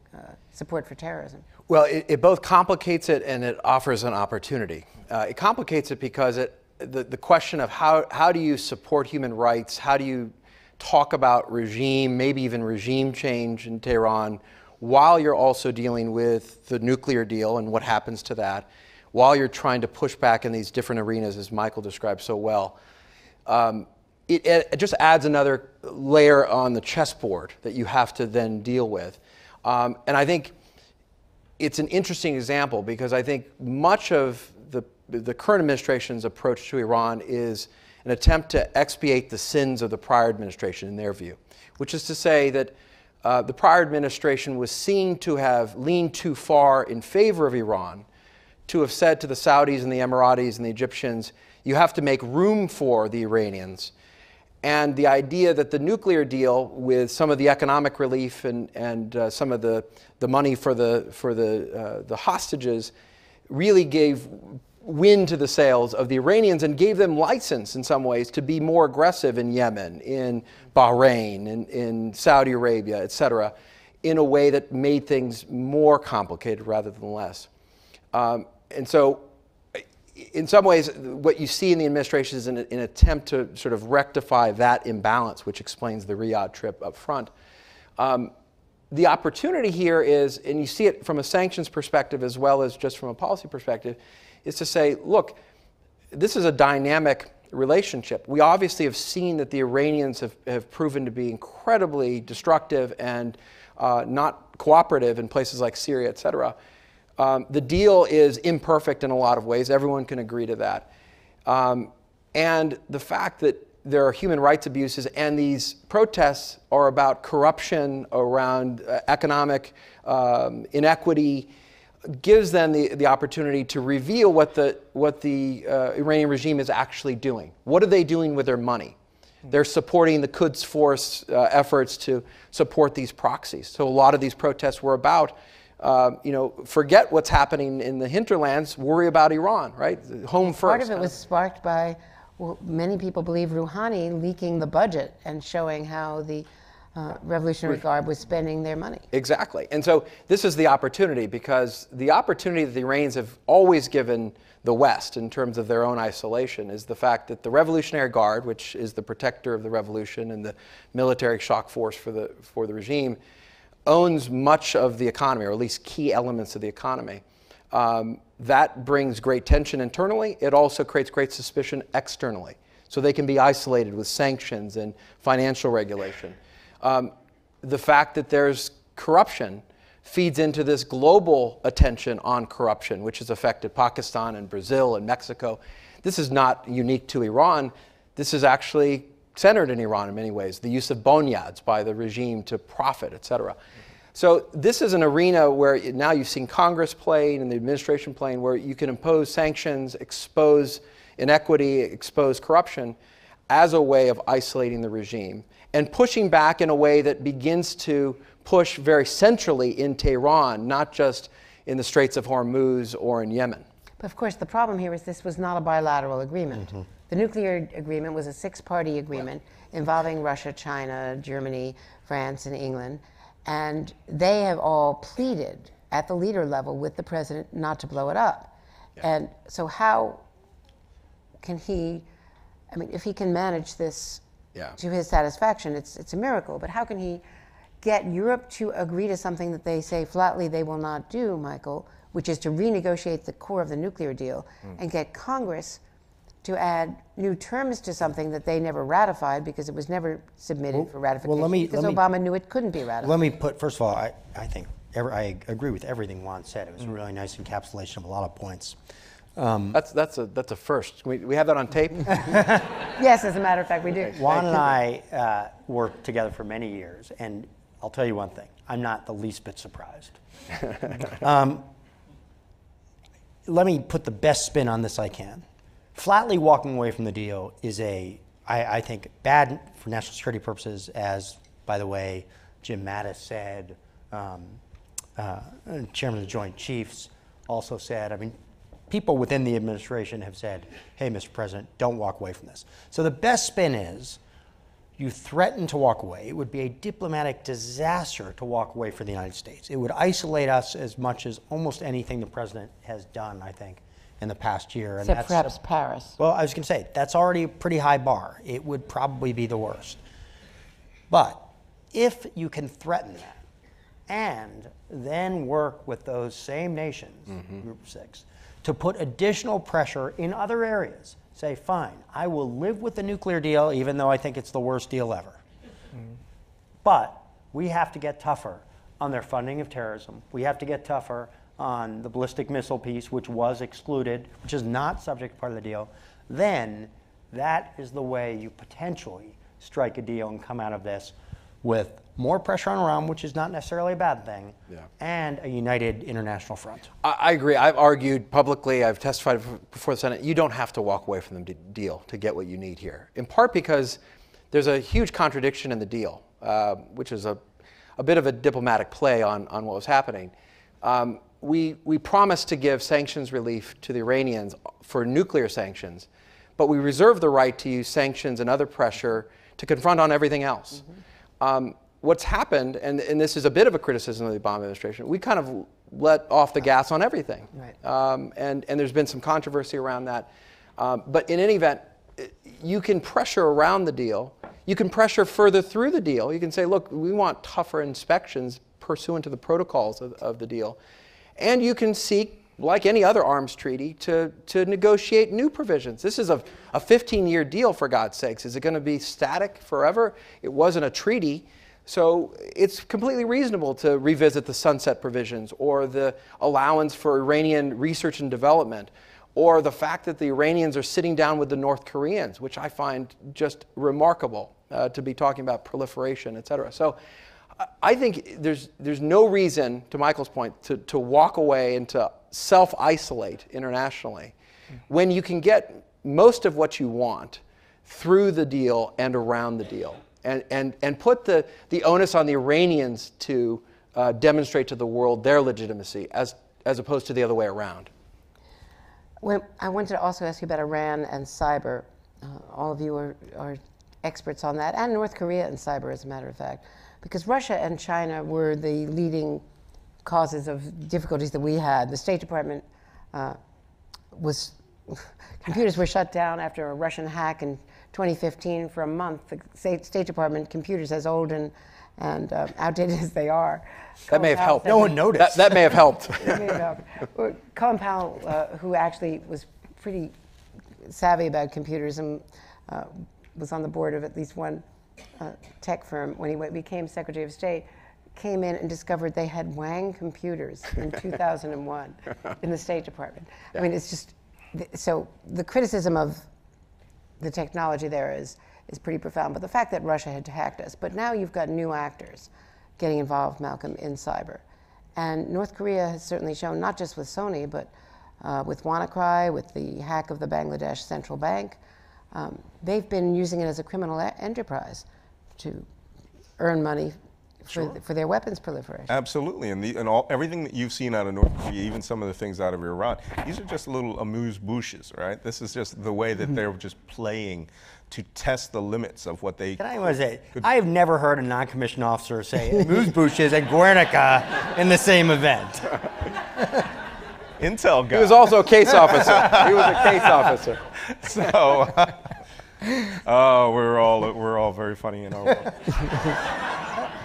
support for terrorism? Well, it both complicates it and it offers an opportunity. It complicates it because the question of how do you support human rights, how do you talk about regime, maybe even regime change in Tehran, while you're also dealing with the nuclear deal and what happens to that, while you're trying to push back in these different arenas, as Michael described so well. It just adds another layer on the chessboard that you have to then deal with. And I think it's an interesting example because I think much of the current administration's approach to Iran is an attempt to expiate the sins of the prior administration, in their view, which is to say that the prior administration was seen to have leaned too far in favor of Iran, to have said to the Saudis and the Emiratis and the Egyptians, you have to make room for the Iranians. And the idea that the nuclear deal, with some of the economic relief and some of the money for the hostages, really gave wind to the sails of the Iranians and gave them license in some ways to be more aggressive in Yemen, in Bahrain, in Saudi Arabia, et cetera, in a way that made things more complicated rather than less. And so in some ways, what you see in the administration is an attempt to sort of rectify that imbalance, which explains the Riyadh trip up front. The opportunity here is, and you see it from a sanctions perspective as well as just from a policy perspective, is to say, look, this is a dynamic relationship. We obviously have seen that the Iranians have proven to be incredibly destructive and not cooperative in places like Syria, et cetera. The deal is imperfect in a lot of ways. Everyone can agree to that. And the fact that there are human rights abuses and these protests are about corruption, around economic inequity, gives them the opportunity to reveal what the Iranian regime is actually doing. What are they doing with their money? They're supporting the Quds Force efforts to support these proxies. So a lot of these protests were about forget what's happening in the hinterlands, worry about Iran, right? Home first. Part of it was sparked by, many people believe, Rouhani leaking the budget and showing how the Revolutionary Guard was spending their money. Exactly. And so this is the opportunity, because the opportunity that the Iranians have always given the West in terms of their own isolation is the fact that the Revolutionary Guard, which is the protector of the revolution and the military shock force for the regime, owns much of the economy, or at least key elements of the economy. That brings great tension internally. It also creates great suspicion externally. So they can be isolated with sanctions and financial regulation. The fact that there's corruption feeds into this global attention on corruption, which has affected Pakistan and Brazil and Mexico. This is not unique to Iran. This is actually centered in Iran in many ways, the use of bonyads by the regime to profit, et cetera. So this is an arena where now you've seen Congress playing and the administration playing, where you can impose sanctions, expose inequity, expose corruption as a way of isolating the regime and pushing back in a way that begins to push very centrally in Tehran, not just in the Straits of Hormuz or in Yemen. But of course, the problem here is this was not a bilateral agreement. Mm-hmm. The nuclear agreement was a six-party agreement involving Russia, China, Germany, France, and England. And they have all pleaded at the leader level with the president not to blow it up. Yeah. And so how can he, if he can manage this to his satisfaction, it's a miracle. But how can he get Europe to agree to something that they say flatly they will not do, Michael, which is to renegotiate the core of the nuclear deal, and get Congress to add new terms to something that they never ratified because it was never submitted for ratification, because Obama knew it couldn't be ratified. Let me put, first of all, I think I agree with everything Juan said. It was a really nice encapsulation of a lot of points. That's a first. We have that on tape? Yes, as a matter of fact, we do. Juan and I worked together for many years, and I'll tell you one thing. I'm not the least bit surprised. let me put the best spin on this I can. Flatly walking away from the deal is I think, bad for national security purposes, as, by the way, Jim Mattis said, Chairman of the Joint Chiefs also said. I mean, people within the administration have said, hey, Mr. President, don't walk away from this. So the best spin is you threaten to walk away. It would be a diplomatic disaster to walk away for the United States. It would isolate us as much as almost anything the president has done, I think, in the past year. And Except perhaps Paris. Well, I was going to say, that's already a pretty high bar. It would probably be the worst. But if you can threaten that and then work with those same nations, Group of Six, to put additional pressure in other areas, say, fine, I will live with the nuclear deal even though I think it's the worst deal ever. But we have to get tougher on their funding of terrorism. We have to get tougher on the ballistic missile piece, which was excluded, which is not subject to part of the deal. Then that is the way you potentially strike a deal and come out of this with more pressure on Iran, which is not necessarily a bad thing, and a united international front. I agree. I've argued publicly, I've testified before the Senate, you don't have to walk away from the deal to get what you need here. In part because there's a huge contradiction in the deal, which is a bit of a diplomatic play on what was happening. We promised to give sanctions relief to the Iranians for nuclear sanctions, but we reserve the right to use sanctions and other pressure to confront on everything else. What's happened, and this is a bit of a criticism of the Obama administration, we kind of let off the gas on everything. Right. And there's been some controversy around that. But in any event, you can pressure around the deal. You can pressure further through the deal. You can say, look, we want tougher inspections pursuant to the protocols of the deal. And you can seek, like any other arms treaty, to negotiate new provisions. This is a 15-year deal, for God's sakes. Is it going to be static forever? It wasn't a treaty. So it's completely reasonable to revisit the sunset provisions or the allowance for Iranian research and development or the fact that the Iranians are sitting down with the North Koreans, which I find just remarkable to be talking about proliferation, et cetera. So I think there's no reason, to Michael's point, to walk away and to self-isolate internationally when you can get most of what you want through the deal and around the deal. And put the onus on the Iranians to demonstrate to the world their legitimacy as opposed to the other way around. I wanted to also ask you about Iran and cyber. All of you are experts on that, and North Korea and cyber, as a matter of fact, because Russia and China were the leading causes of difficulties that we had. The State Department computers were shut down after a Russian hack in 2015 for a month. The State Department computers, as old and outdated as they are. That may have helped. No one noticed. That may have helped. That may have helped. Colin Powell, who actually was pretty savvy about computers and was on the board of at least one tech firm when he became Secretary of State, came in and discovered they had Wang computers in 2001 in the State Department. Yeah. I mean, it's just, so the criticism of the technology there is pretty profound, but the fact that Russia had hacked us. But now you've got new actors getting involved, Malcolm, in cyber. And North Korea has certainly shown, not just with Sony, but with WannaCry, with the hack of the Bangladesh Central Bank, they've been using it as a criminal enterprise to earn money for their weapons proliferation. Absolutely, and everything that you've seen out of North Korea, even some of the things out of Iran, these are just little amuse-bouches, right? This is just the way that they're just playing to test the limits of what they... Can I say, I have never heard a non-commissioned officer say amuse-bouches and Guernica in the same event. Intel guy. He was also a case officer. He was a case officer. So, we're all very funny in our world.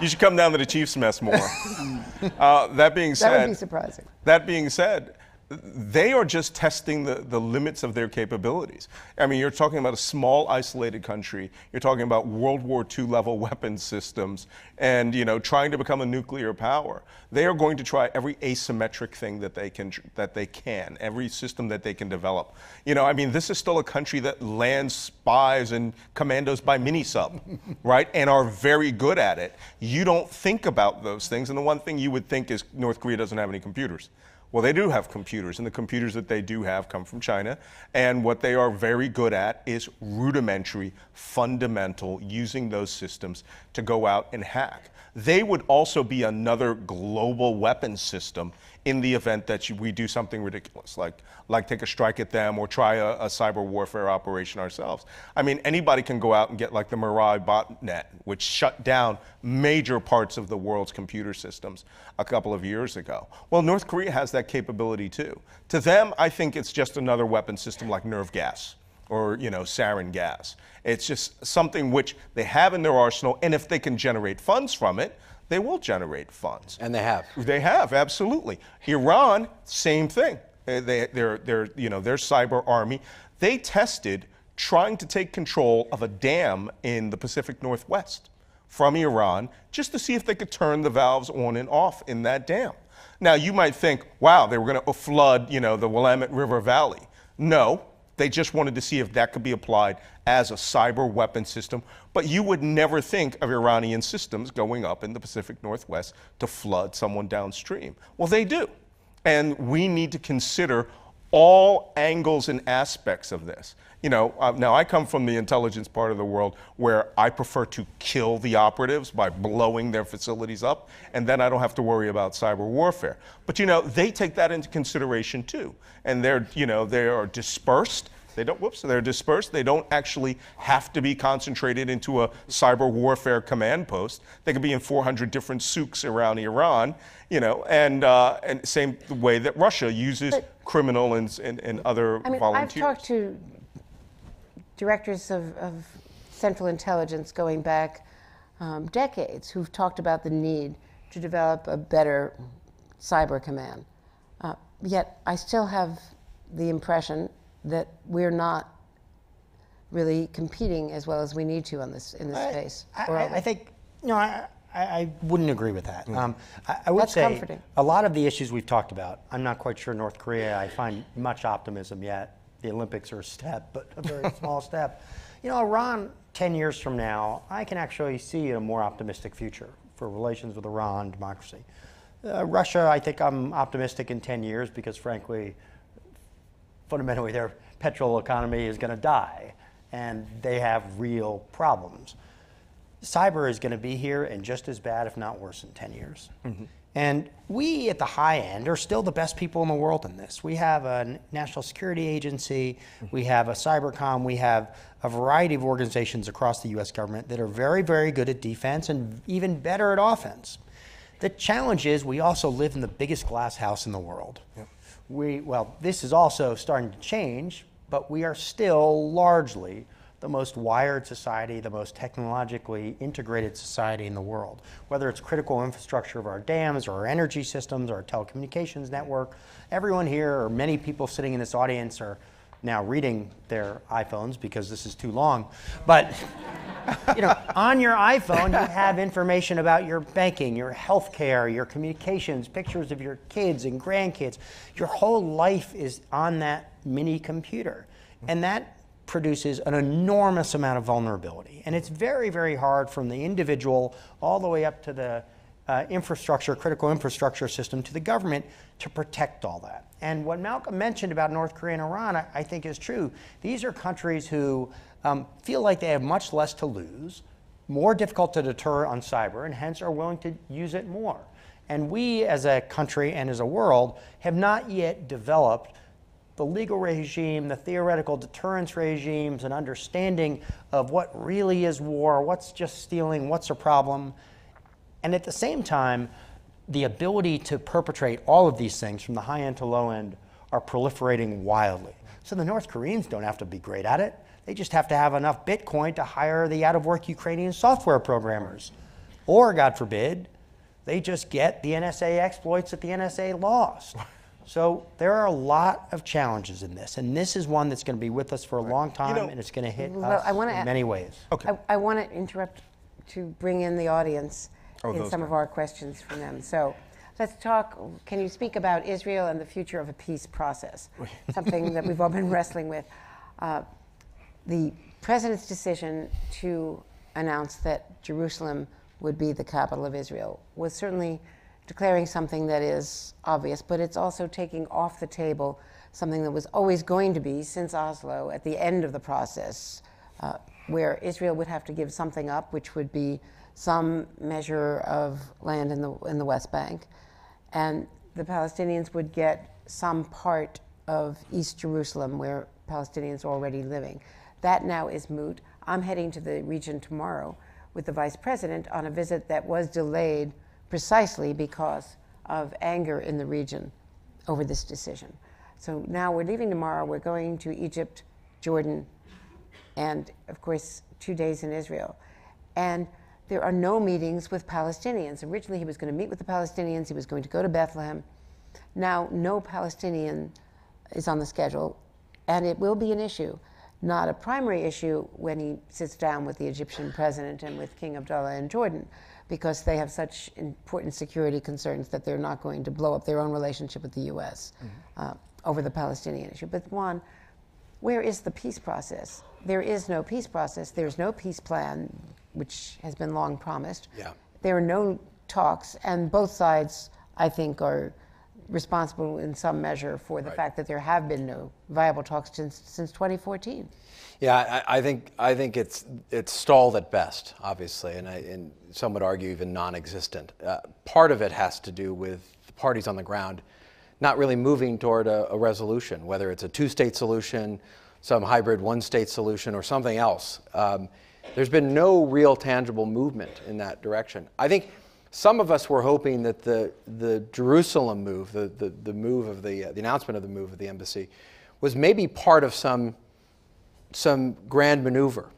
You should come down to the Chiefs mess more. That being said, that would be surprising. That being said, they are just testing the limits of their capabilities. I mean, you're talking about a small, isolated country. You're talking about World War II level weapons systems, and trying to become a nuclear power. They are going to try every asymmetric thing that they can, every system that they can develop. I mean, this is still a country that lands spies and commandos by mini-sub, right? And are very good at it. You don't think about those things, and the one thing you would think is North Korea doesn't have any computers. Well, they do have computers, and the computers that they do have come from China. And what they are very good at is rudimentary, fundamental, using those systems to go out and hack. They would also be another global weapons system in the event that we do something ridiculous, like take a strike at them or try a cyber warfare operation ourselves. I mean, anybody can go out and get like the Mirai botnet, which shut down major parts of the world's computer systems a couple of years ago. Well, North Korea has that capability too. To them, I think it's just another weapon system like nerve gas or, sarin gas. It's just something which they have in their arsenal, and if they can generate funds from it, they will generate funds. And they have. They have, absolutely. Iran, same thing. Their cyber army, they tested trying to take control of a dam in the Pacific Northwest from Iran just to see if they could turn the valves on and off in that dam. Now, you might think, wow, they were going to flood, the Willamette River Valley. No, they just wanted to see if that could be applied as a cyber weapon system. But you would never think of Iranian systems going up in the Pacific Northwest to flood someone downstream. Well, they do. And we need to consider all angles and aspects of this. Now I come from the intelligence part of the world where I prefer to kill the operatives by blowing their facilities up, and then I don't have to worry about cyber warfare. But they take that into consideration too. And they are dispersed. They're dispersed. They don't actually have to be concentrated into a cyber warfare command post. They could be in 400 different souks around Iran, and same way that Russia uses criminal and other volunteers. I've talked to directors of Central Intelligence going back decades who've talked about the need to develop a better cyber command. Yet I still have the impression that we're not really competing as well as we need to in this space. I think, I wouldn't agree with that. I would That's say comforting. A lot of the issues we've talked about, I'm not quite sure North Korea, I find much optimism yet. The Olympics are a step, but a very small step. Iran, 10 years from now, I can actually see a more optimistic future for relations with Iran, democracy. Russia, I think I'm optimistic in 10 years because frankly, fundamentally their petrol economy is going to die and they have real problems. Cyber is going to be here and just as bad, if not worse, in 10 years. Mm-hmm. And we at the high end are still the best people in the world in this. We have a national security agency, we have a cybercom, we have a variety of organizations across the US government that are very, very good at defense and even better at offense. The challenge is we also live in the biggest glass house in the world. Yep. This is also starting to change, but we are still largely the most wired society, the most technologically integrated society in the world. Whether it's critical infrastructure of our dams or our energy systems or our telecommunications network, everyone here or many people sitting in this audience are now reading their iPhones because this is too long. But on your iPhone, you have information about your banking, your healthcare, your communications, pictures of your kids and grandkids. Your whole life is on that mini computer. And that produces an enormous amount of vulnerability. And it's very, very hard from the individual all the way up to the critical infrastructure system to the government to protect all that. And what Malcolm mentioned about North Korea and Iran, I think is true. These are countries who feel like they have much less to lose, more difficult to deter on cyber, and hence are willing to use it more. And we as a country and as a world have not yet developed the legal regime, the theoretical deterrence regimes, an understanding of what really is war, what's just stealing, what's a problem. And at the same time, the ability to perpetrate all of these things from the high end to low end are proliferating wildly. So the North Koreans don't have to be great at it. They just have to have enough Bitcoin to hire the out-of-work Ukrainian software programmers. Or, God forbid, they just get the NSA exploits that the NSA lost. So there are a lot of challenges in this, and this is one that's going to be with us for a long time, and it's going to hit us in many ways. Okay. I want to interrupt to bring in the audience in some of our questions from them. So let's talk, can you speak about Israel and the future of a peace process? Something that we've all been wrestling with. The president's decision to announce that Jerusalem would be the capital of Israel was certainly declaring something that is obvious, but it's also taking off the table something that was always going to be, since Oslo, at the end of the process, where Israel would have to give something up, which would be some measure of land in the West Bank, and the Palestinians would get some part of East Jerusalem, where Palestinians are already living. That now is moot. I'm heading to the region tomorrow with the Vice President on a visit that was delayed precisely because of anger in the region over this decision. So now we're leaving tomorrow. We're going to Egypt, Jordan, and of course 2 days in Israel. And there are no meetings with Palestinians. Originally he was going to meet with the Palestinians. He was going to go to Bethlehem. Now no Palestinian is on the schedule, and it will be an issue. Not a primary issue when he sits down with the Egyptian president and with King Abdullah in Jordan, because they have such important security concerns that they're not going to blow up their own relationship with the U.S. Over the Palestinian issue. But Juan, where is the peace process? There is no peace process. There's no peace plan, which has been long promised. Yeah. There are no talks, and both sides, I think, are responsible in some measure for the fact that there have been no viable talks since 2014. Yeah, I think it's stalled at best, obviously, and some would argue even non-existent. Part of it has to do with the parties on the ground not really moving toward a resolution, whether it's a two-state solution, some hybrid one-state solution, or something else. There's been no real tangible movement in that direction. I think some of us were hoping that the Jerusalem move, the move of the announcement of the move of the embassy, was maybe part of some grand maneuver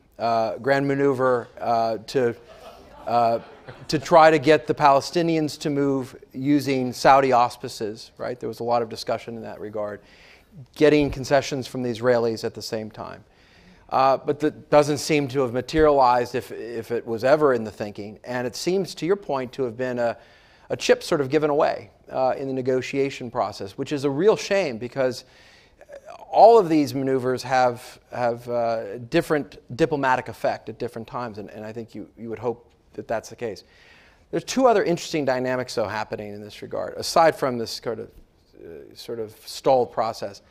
to try to get the Palestinians to move using Saudi auspices, right? There was a lot of discussion in that regard, getting concessions from the Israelis at the same time. But that doesn't seem to have materialized if it was ever in the thinking. And it seems, to your point, to have been a chip sort of given away in the negotiation process, which is a real shame because all of these maneuvers have different diplomatic effect at different times. And I think you would hope that that's the case. There's two other interesting dynamics, though, happening in this regard, aside from this sort of stalled process.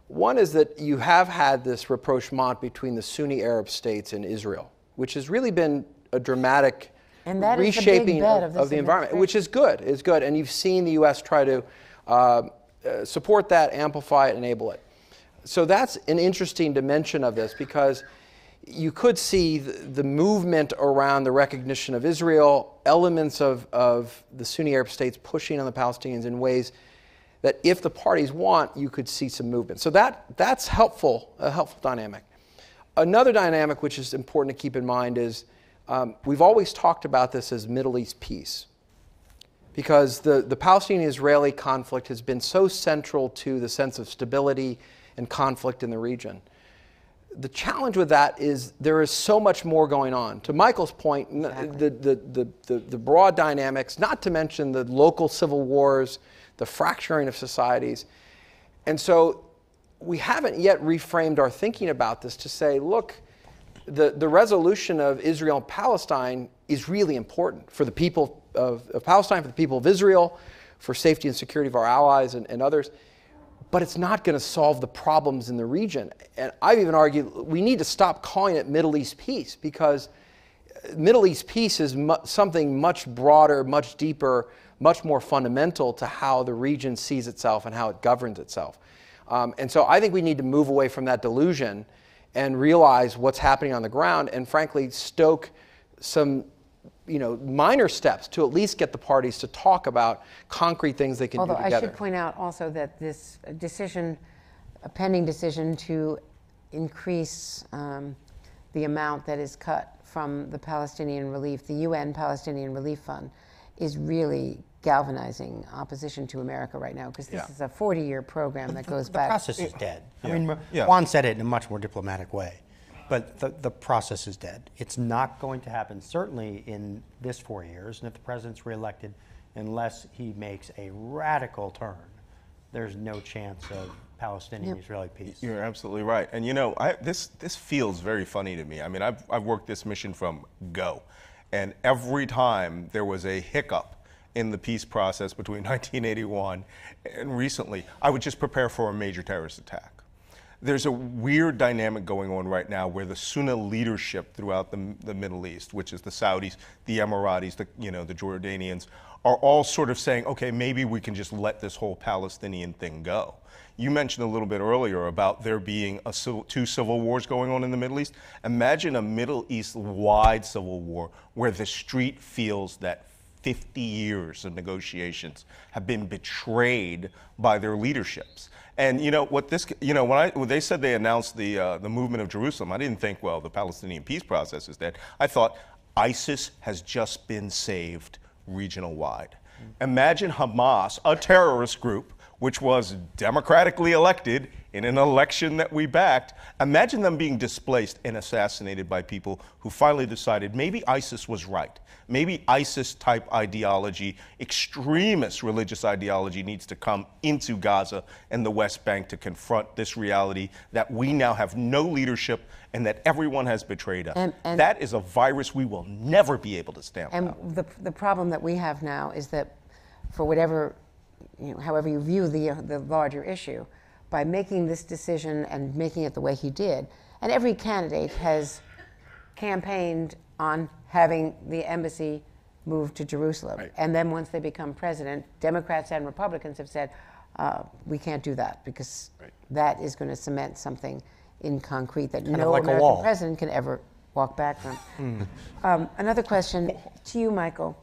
One is that you have had this rapprochement between the Sunni Arab states and Israel, which has really been a dramatic reshaping of the environment, which is good. And you've seen the U.S. try to support that, amplify it, enable it. So that's an interesting dimension of this, because you could see the movement around the recognition of Israel, elements of the Sunni Arab states pushing on the Palestinians in ways that if the parties want, you could see some movement. So that's helpful, a helpful dynamic. Another dynamic which is important to keep in mind is we've always talked about this as Middle East peace, because the Palestinian-Israeli conflict has been so central to the sense of stability and conflict in the region. The challenge with that is there is so much more going on. To Michael's point, exactly. the broad dynamics, not to mention the local civil wars, the fracturing of societies. And so we haven't yet reframed our thinking about this to say, look, the resolution of Israel and Palestine is really important for the people of Palestine, for the people of Israel, for safety and security of our allies and others. But it's not going to solve the problems in the region. And I've even argued we need to stop calling it Middle East peace, because Middle East peace is something much broader, much deeper, much more fundamental to how the region sees itself and how it governs itself. And so I think we need to move away from that delusion and realize what's happening on the ground, and frankly stoke some minor steps to at least get the parties to talk about concrete things they can do together. Although I should point out also that this decision, a pending decision to increase the amount that is cut from the Palestinian relief, the UN Palestinian Relief Fund, is really galvanizing opposition to America right now, because this is a 40-year program that goes back. The process is dead. I mean, Juan said it in a much more diplomatic way. But the process is dead. It's not going to happen, certainly in this 4 years, and if the president's reelected, unless he makes a radical turn, there's no chance of Palestinian-Israeli peace. You're absolutely right. And this feels very funny to me. I mean, I've worked this mission from go, and every time there was a hiccup, in the peace process between 1981 and recently, I would just prepare for a major terrorist attack. There's a weird dynamic going on right now where the Sunni leadership throughout the Middle East, which is the Saudis, the Emiratis, the Jordanians, are all sort of saying, okay, maybe we can just let this whole Palestinian thing go. You mentioned a little bit earlier about there being two civil wars going on in the Middle East. Imagine a Middle East-wide civil war where the street feels that 50 years of negotiations have been betrayed by their leaderships. And when they said they announced the movement of Jerusalem, I didn't think, well, the Palestinian peace process is dead. I thought ISIS has just been saved regional-wide. Imagine Hamas, a terrorist group, which was democratically elected in an election that we backed. Imagine them being displaced and assassinated by people who finally decided maybe ISIS was right. Maybe ISIS-type ideology, extremist religious ideology, needs to come into Gaza and the West Bank to confront this reality that we now have no leadership and that everyone has betrayed us. And that is a virus we will never be able to stamp out. And the problem that we have now is that for whatever, however you view the larger issue, by making this decision and making it the way he did, and every candidate has campaigned on having the embassy moved to Jerusalem. Right. And then once they become president, Democrats and Republicans have said, we can't do that because that is going to cement something in concrete that no American president can ever walk back from. Another question to you, Michael.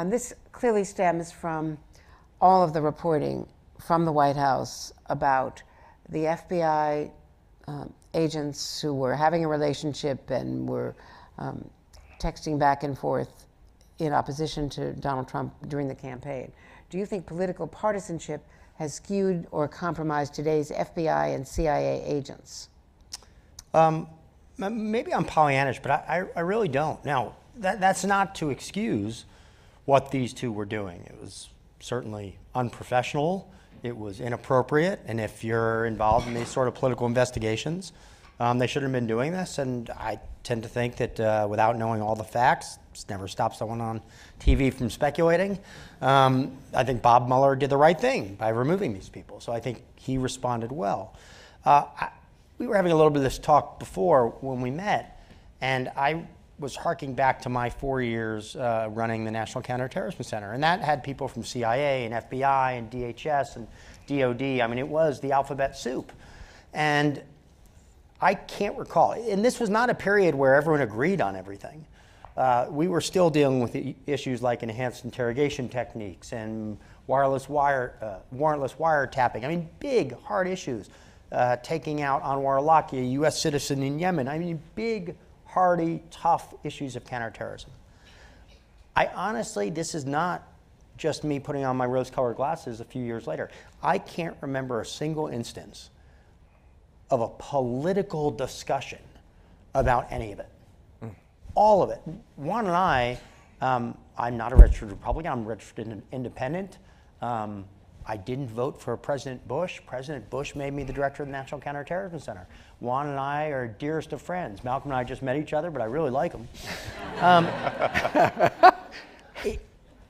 This clearly stems from all of the reporting from the White House about the FBI agents who were having a relationship and were texting back and forth in opposition to Donald Trump during the campaign. Do you think political partisanship has skewed or compromised today's FBI and CIA agents? Maybe I'm Pollyannish, but I really don't. Now, that's not to excuse what these two were doing. It was certainly unprofessional. It was inappropriate. And if you're involved in these sort of political investigations, they shouldn't have been doing this. And I tend to think that without knowing all the facts, it's never stopped someone on TV from speculating. I think Bob Mueller did the right thing by removing these people. So I think he responded well. We were having a little bit of this talk before when we met, and I was harking back to my 4 years running the National Counterterrorism Center. And that had people from CIA and FBI and DHS and DOD. I mean, it was the alphabet soup. And I can't recall, and this was not a period where everyone agreed on everything. We were still dealing with issues like enhanced interrogation techniques and warrantless wiretapping. I mean, big, hard issues. Taking out Anwar al-Awlaki, a U.S. citizen in Yemen. I mean, big, hardy, tough issues of counterterrorism. I honestly, this is not just me putting on my rose-colored glasses a few years later. I can't remember a single instance of a political discussion about any of it. All of it. Juan and I, I'm not a registered Republican, I'm a registered independent. I didn't vote for President Bush. President Bush made me the director of the National Counterterrorism Center. Juan and I are dearest of friends. Malcolm and I just met each other, but I really like him.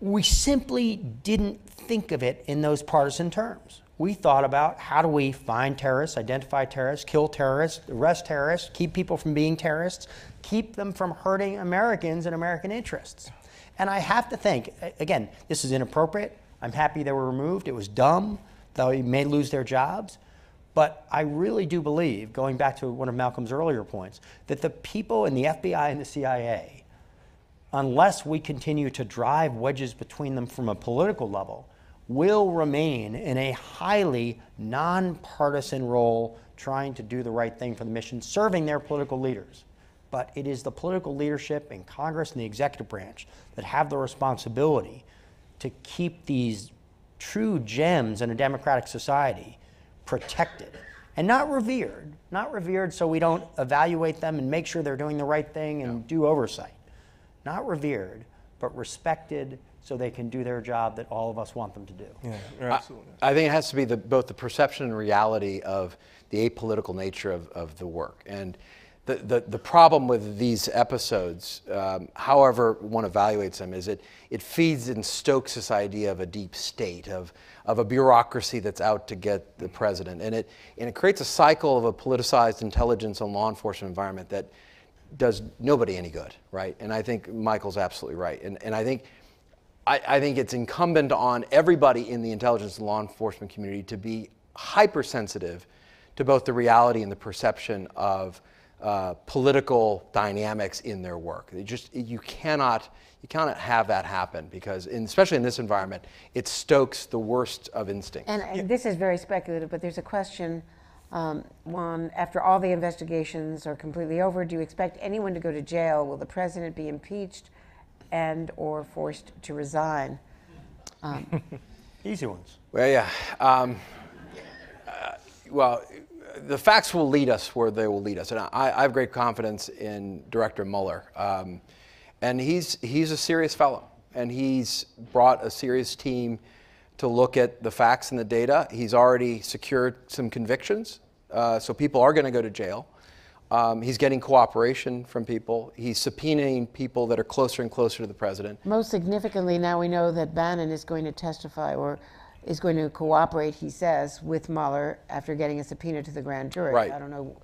We simply didn't think of it in those partisan terms. We thought about how do we find terrorists, identify terrorists, kill terrorists, arrest terrorists, keep people from being terrorists, keep them from hurting Americans and American interests. And I have to think, again, this is inappropriate. I'm happy they were removed. It was dumb, though they may lose their jobs. But I really do believe, going back to one of Malcolm's earlier points, that the people in the FBI and the CIA, unless we continue to drive wedges between them from a political level, will remain in a highly nonpartisan role trying to do the right thing for the mission, serving their political leaders. But it is the political leadership in Congress and the executive branch that have the responsibility to keep these true gems in a democratic society protected and not revered so we don't evaluate them and make sure they're doing the right thing and do oversight. Not revered, but respected so they can do their job that all of us want them to do. Yeah, absolutely. I think it has to be both the perception and reality of the apolitical nature of the work. And the problem with these episodes, however one evaluates them, is it feeds and stokes this idea of a deep state, of a bureaucracy that's out to get the president. And it creates a cycle of a politicized intelligence and law enforcement environment that does nobody any good, right? And I think Michael's absolutely right. And I think it's incumbent on everybody in the intelligence and law enforcement community to be hypersensitive to both the reality and the perception of political dynamics in their work. You cannot have that happen because, especially in this environment, it stokes the worst of instincts. And this is very speculative, but there's a question, Juan, after all the investigations are completely over, do you expect anyone to go to jail? Will the president be impeached and or forced to resign? Easy ones. Well, yeah. Well, the facts will lead us where they will lead us. And I have great confidence in Director Mueller. And he's a serious fellow. And he's brought a serious team to look at the facts and the data. He's already secured some convictions. So people are going to go to jail. He's getting cooperation from people. He's subpoenaing people that are closer and closer to the president. Most significantly, now we know that Bannon is going to testify or is going to cooperate, he says, with Mueller after getting a subpoena to the grand jury. Right. I don't know.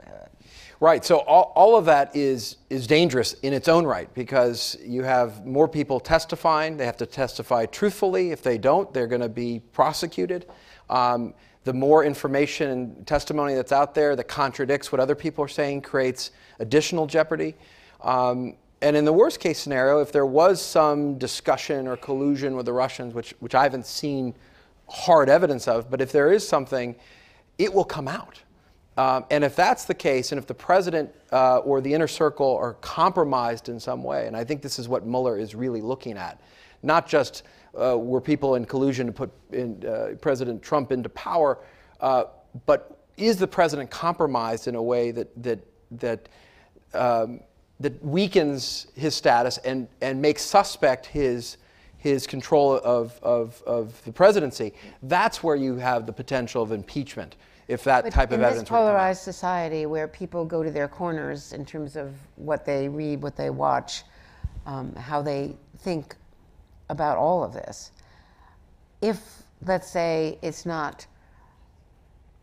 Right. So all of that is dangerous in its own right because you have more people testifying. They have to testify truthfully. If they don't, they're going to be prosecuted. The more information and testimony that's out there that contradicts what other people are saying creates additional jeopardy. And in the worst case scenario, if there was some discussion or collusion with the Russians, which I haven't seen hard evidence of, but if there is something, it will come out. And if that's the case, and if the president or the inner circle are compromised in some way, and I think this is what Mueller is really looking at, not just were people in collusion to put President Trump into power, but is the president compromised in a way that weakens his status and makes suspect his control of the presidency? That's where you have the potential of impeachment, if that type of evidence were to come out. In this polarized society where people go to their corners in terms of what they read, what they watch, how they think about all of this, if, let's say, it's not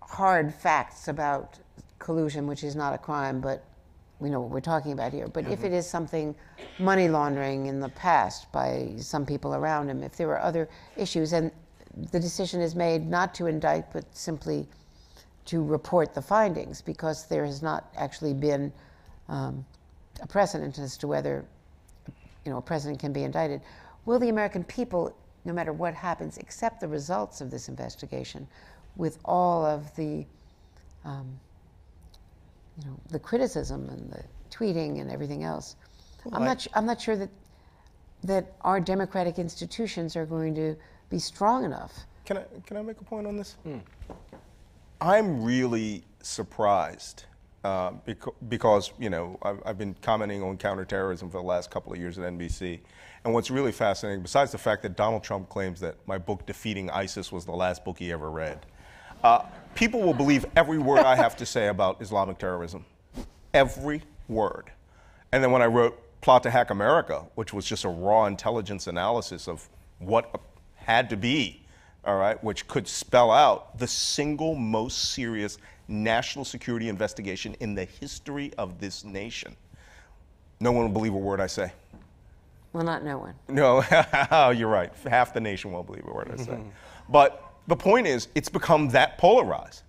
hard facts about collusion, which is not a crime, but we know what we're talking about here. But if it is something money laundering in the past by some people around him, if there were other issues, and the decision is made not to indict, but simply to report the findings, because there has not actually been a precedent as to whether a president can be indicted, will the American people, no matter what happens, accept the results of this investigation with all of the the criticism and the tweeting and everything else? Well, I'm not sure that our democratic institutions are going to be strong enough. Can I make a point on this? I'm really surprised because I've been commenting on counterterrorism for the last couple of years at NBC, and what's really fascinating, besides the fact that Donald Trump claims that my book Defeating ISIS was the last book he ever read, people will believe every word I have to say about Islamic terrorism. Every word. And then when I wrote Plot to Hack America, which was just a raw intelligence analysis of what had to be, all right, which could spell out the single most serious national security investigation in the history of this nation, no one will believe a word I say. Well, not no one. No, you're right. Half the nation won't believe a word I say. But the point is, it's become that polarized.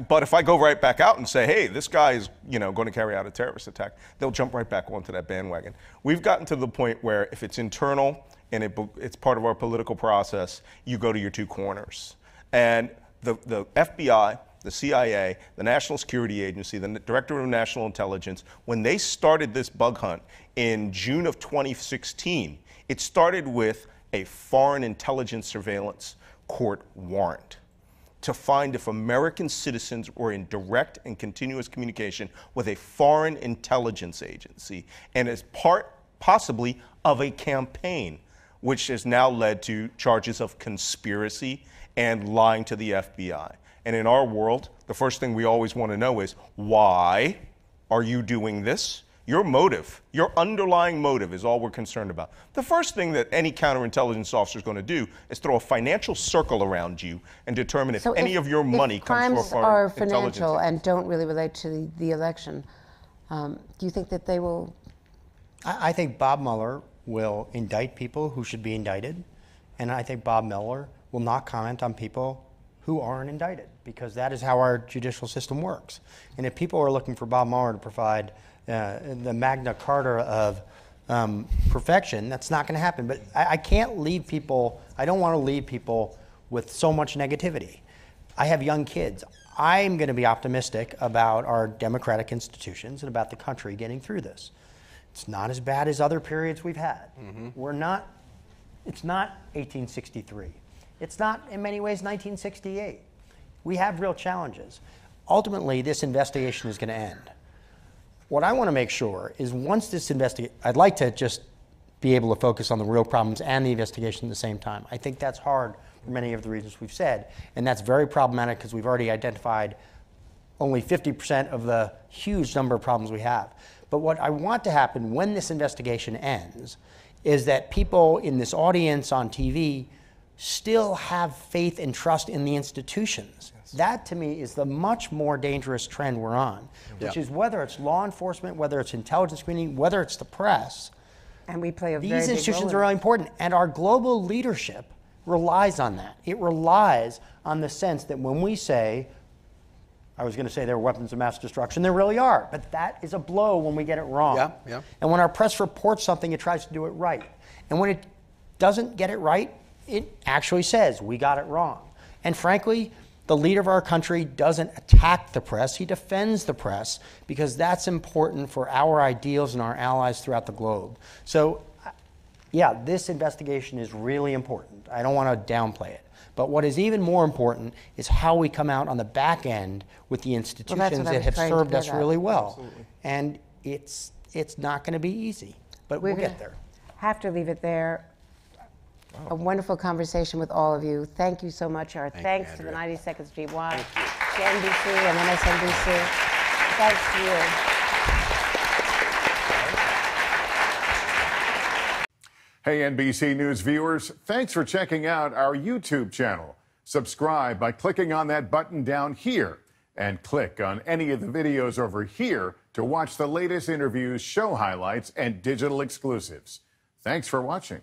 But if I go right back out and say, hey, this guy is going to carry out a terrorist attack, they'll jump right back onto that bandwagon. We've gotten to the point where if it's internal and it's part of our political process, you go to your two corners. And the FBI, the CIA, the National Security Agency, the Director of National Intelligence, when they started this bug hunt in June of 2016, it started with a foreign intelligence surveillance court warrant to find if American citizens were in direct and continuous communication with a foreign intelligence agency and as part, possibly, of a campaign, which has now led to charges of conspiracy and lying to the FBI. And in our world, the first thing we always want to know is why are you doing this? Your motive, your underlying motive is all we're concerned about. The first thing that any counterintelligence officer is going to do is throw a financial circle around you and determine if any of your money comes from crimes foreign are financial intelligence. and don't really relate to the election, do you think that they will? I think Bob Mueller will indict people who should be indicted, and I think Bob Mueller will not comment on people who aren't indicted, because that is how our judicial system works. And if people are looking for Bob Mueller to provide the Magna Carta of perfection, that's not going to happen. But I can't leave people, I don't want to leave people with so much negativity. I have young kids. I'm going to be optimistic about our democratic institutions and about the country getting through this. It's not as bad as other periods we've had. It's not 1863. It's not, in many ways, 1968. We have real challenges. Ultimately, this investigation is going to end. What I want to make sure is once this investigation, I'd like to just be able to focus on the real problems and the investigation at the same time. I think that's hard for many of the reasons we've said, and that's very problematic because we've already identified only 50% of the huge number of problems we have. But what I want to happen when this investigation ends is that people in this audience on TV still have faith and trust in the institutions. That, to me, is the much more dangerous trend we're on, which is whether it's law enforcement, whether it's intelligence community, whether it's the press. And we play a very These big institutions role are really important, and our global leadership relies on that. It relies on the sense that when we say, I was going to say there are weapons of mass destruction, there really are, but that is a blow when we get it wrong. And when our press reports something, it tries to do it right. And when it doesn't get it right, it actually says, we got it wrong. And frankly, the leader of our country doesn't attack the press, he defends the press, because that's important for our ideals and our allies throughout the globe. So, yeah, this investigation is really important. I don't want to downplay it. But what is even more important is how we come out on the back end with the institutions that have served us really well. Absolutely. And it's not going to be easy, but we'll get there. Have to leave it there. A wonderful conversation with all of you. Thank you so much. Our thanks to the 92nd Street Y, to NBC and MSNBC. Thanks to you. Hey, NBC News viewers, thanks for checking out our YouTube channel. Subscribe by clicking on that button down here and click on any of the videos over here to watch the latest interviews, show highlights, and digital exclusives. Thanks for watching.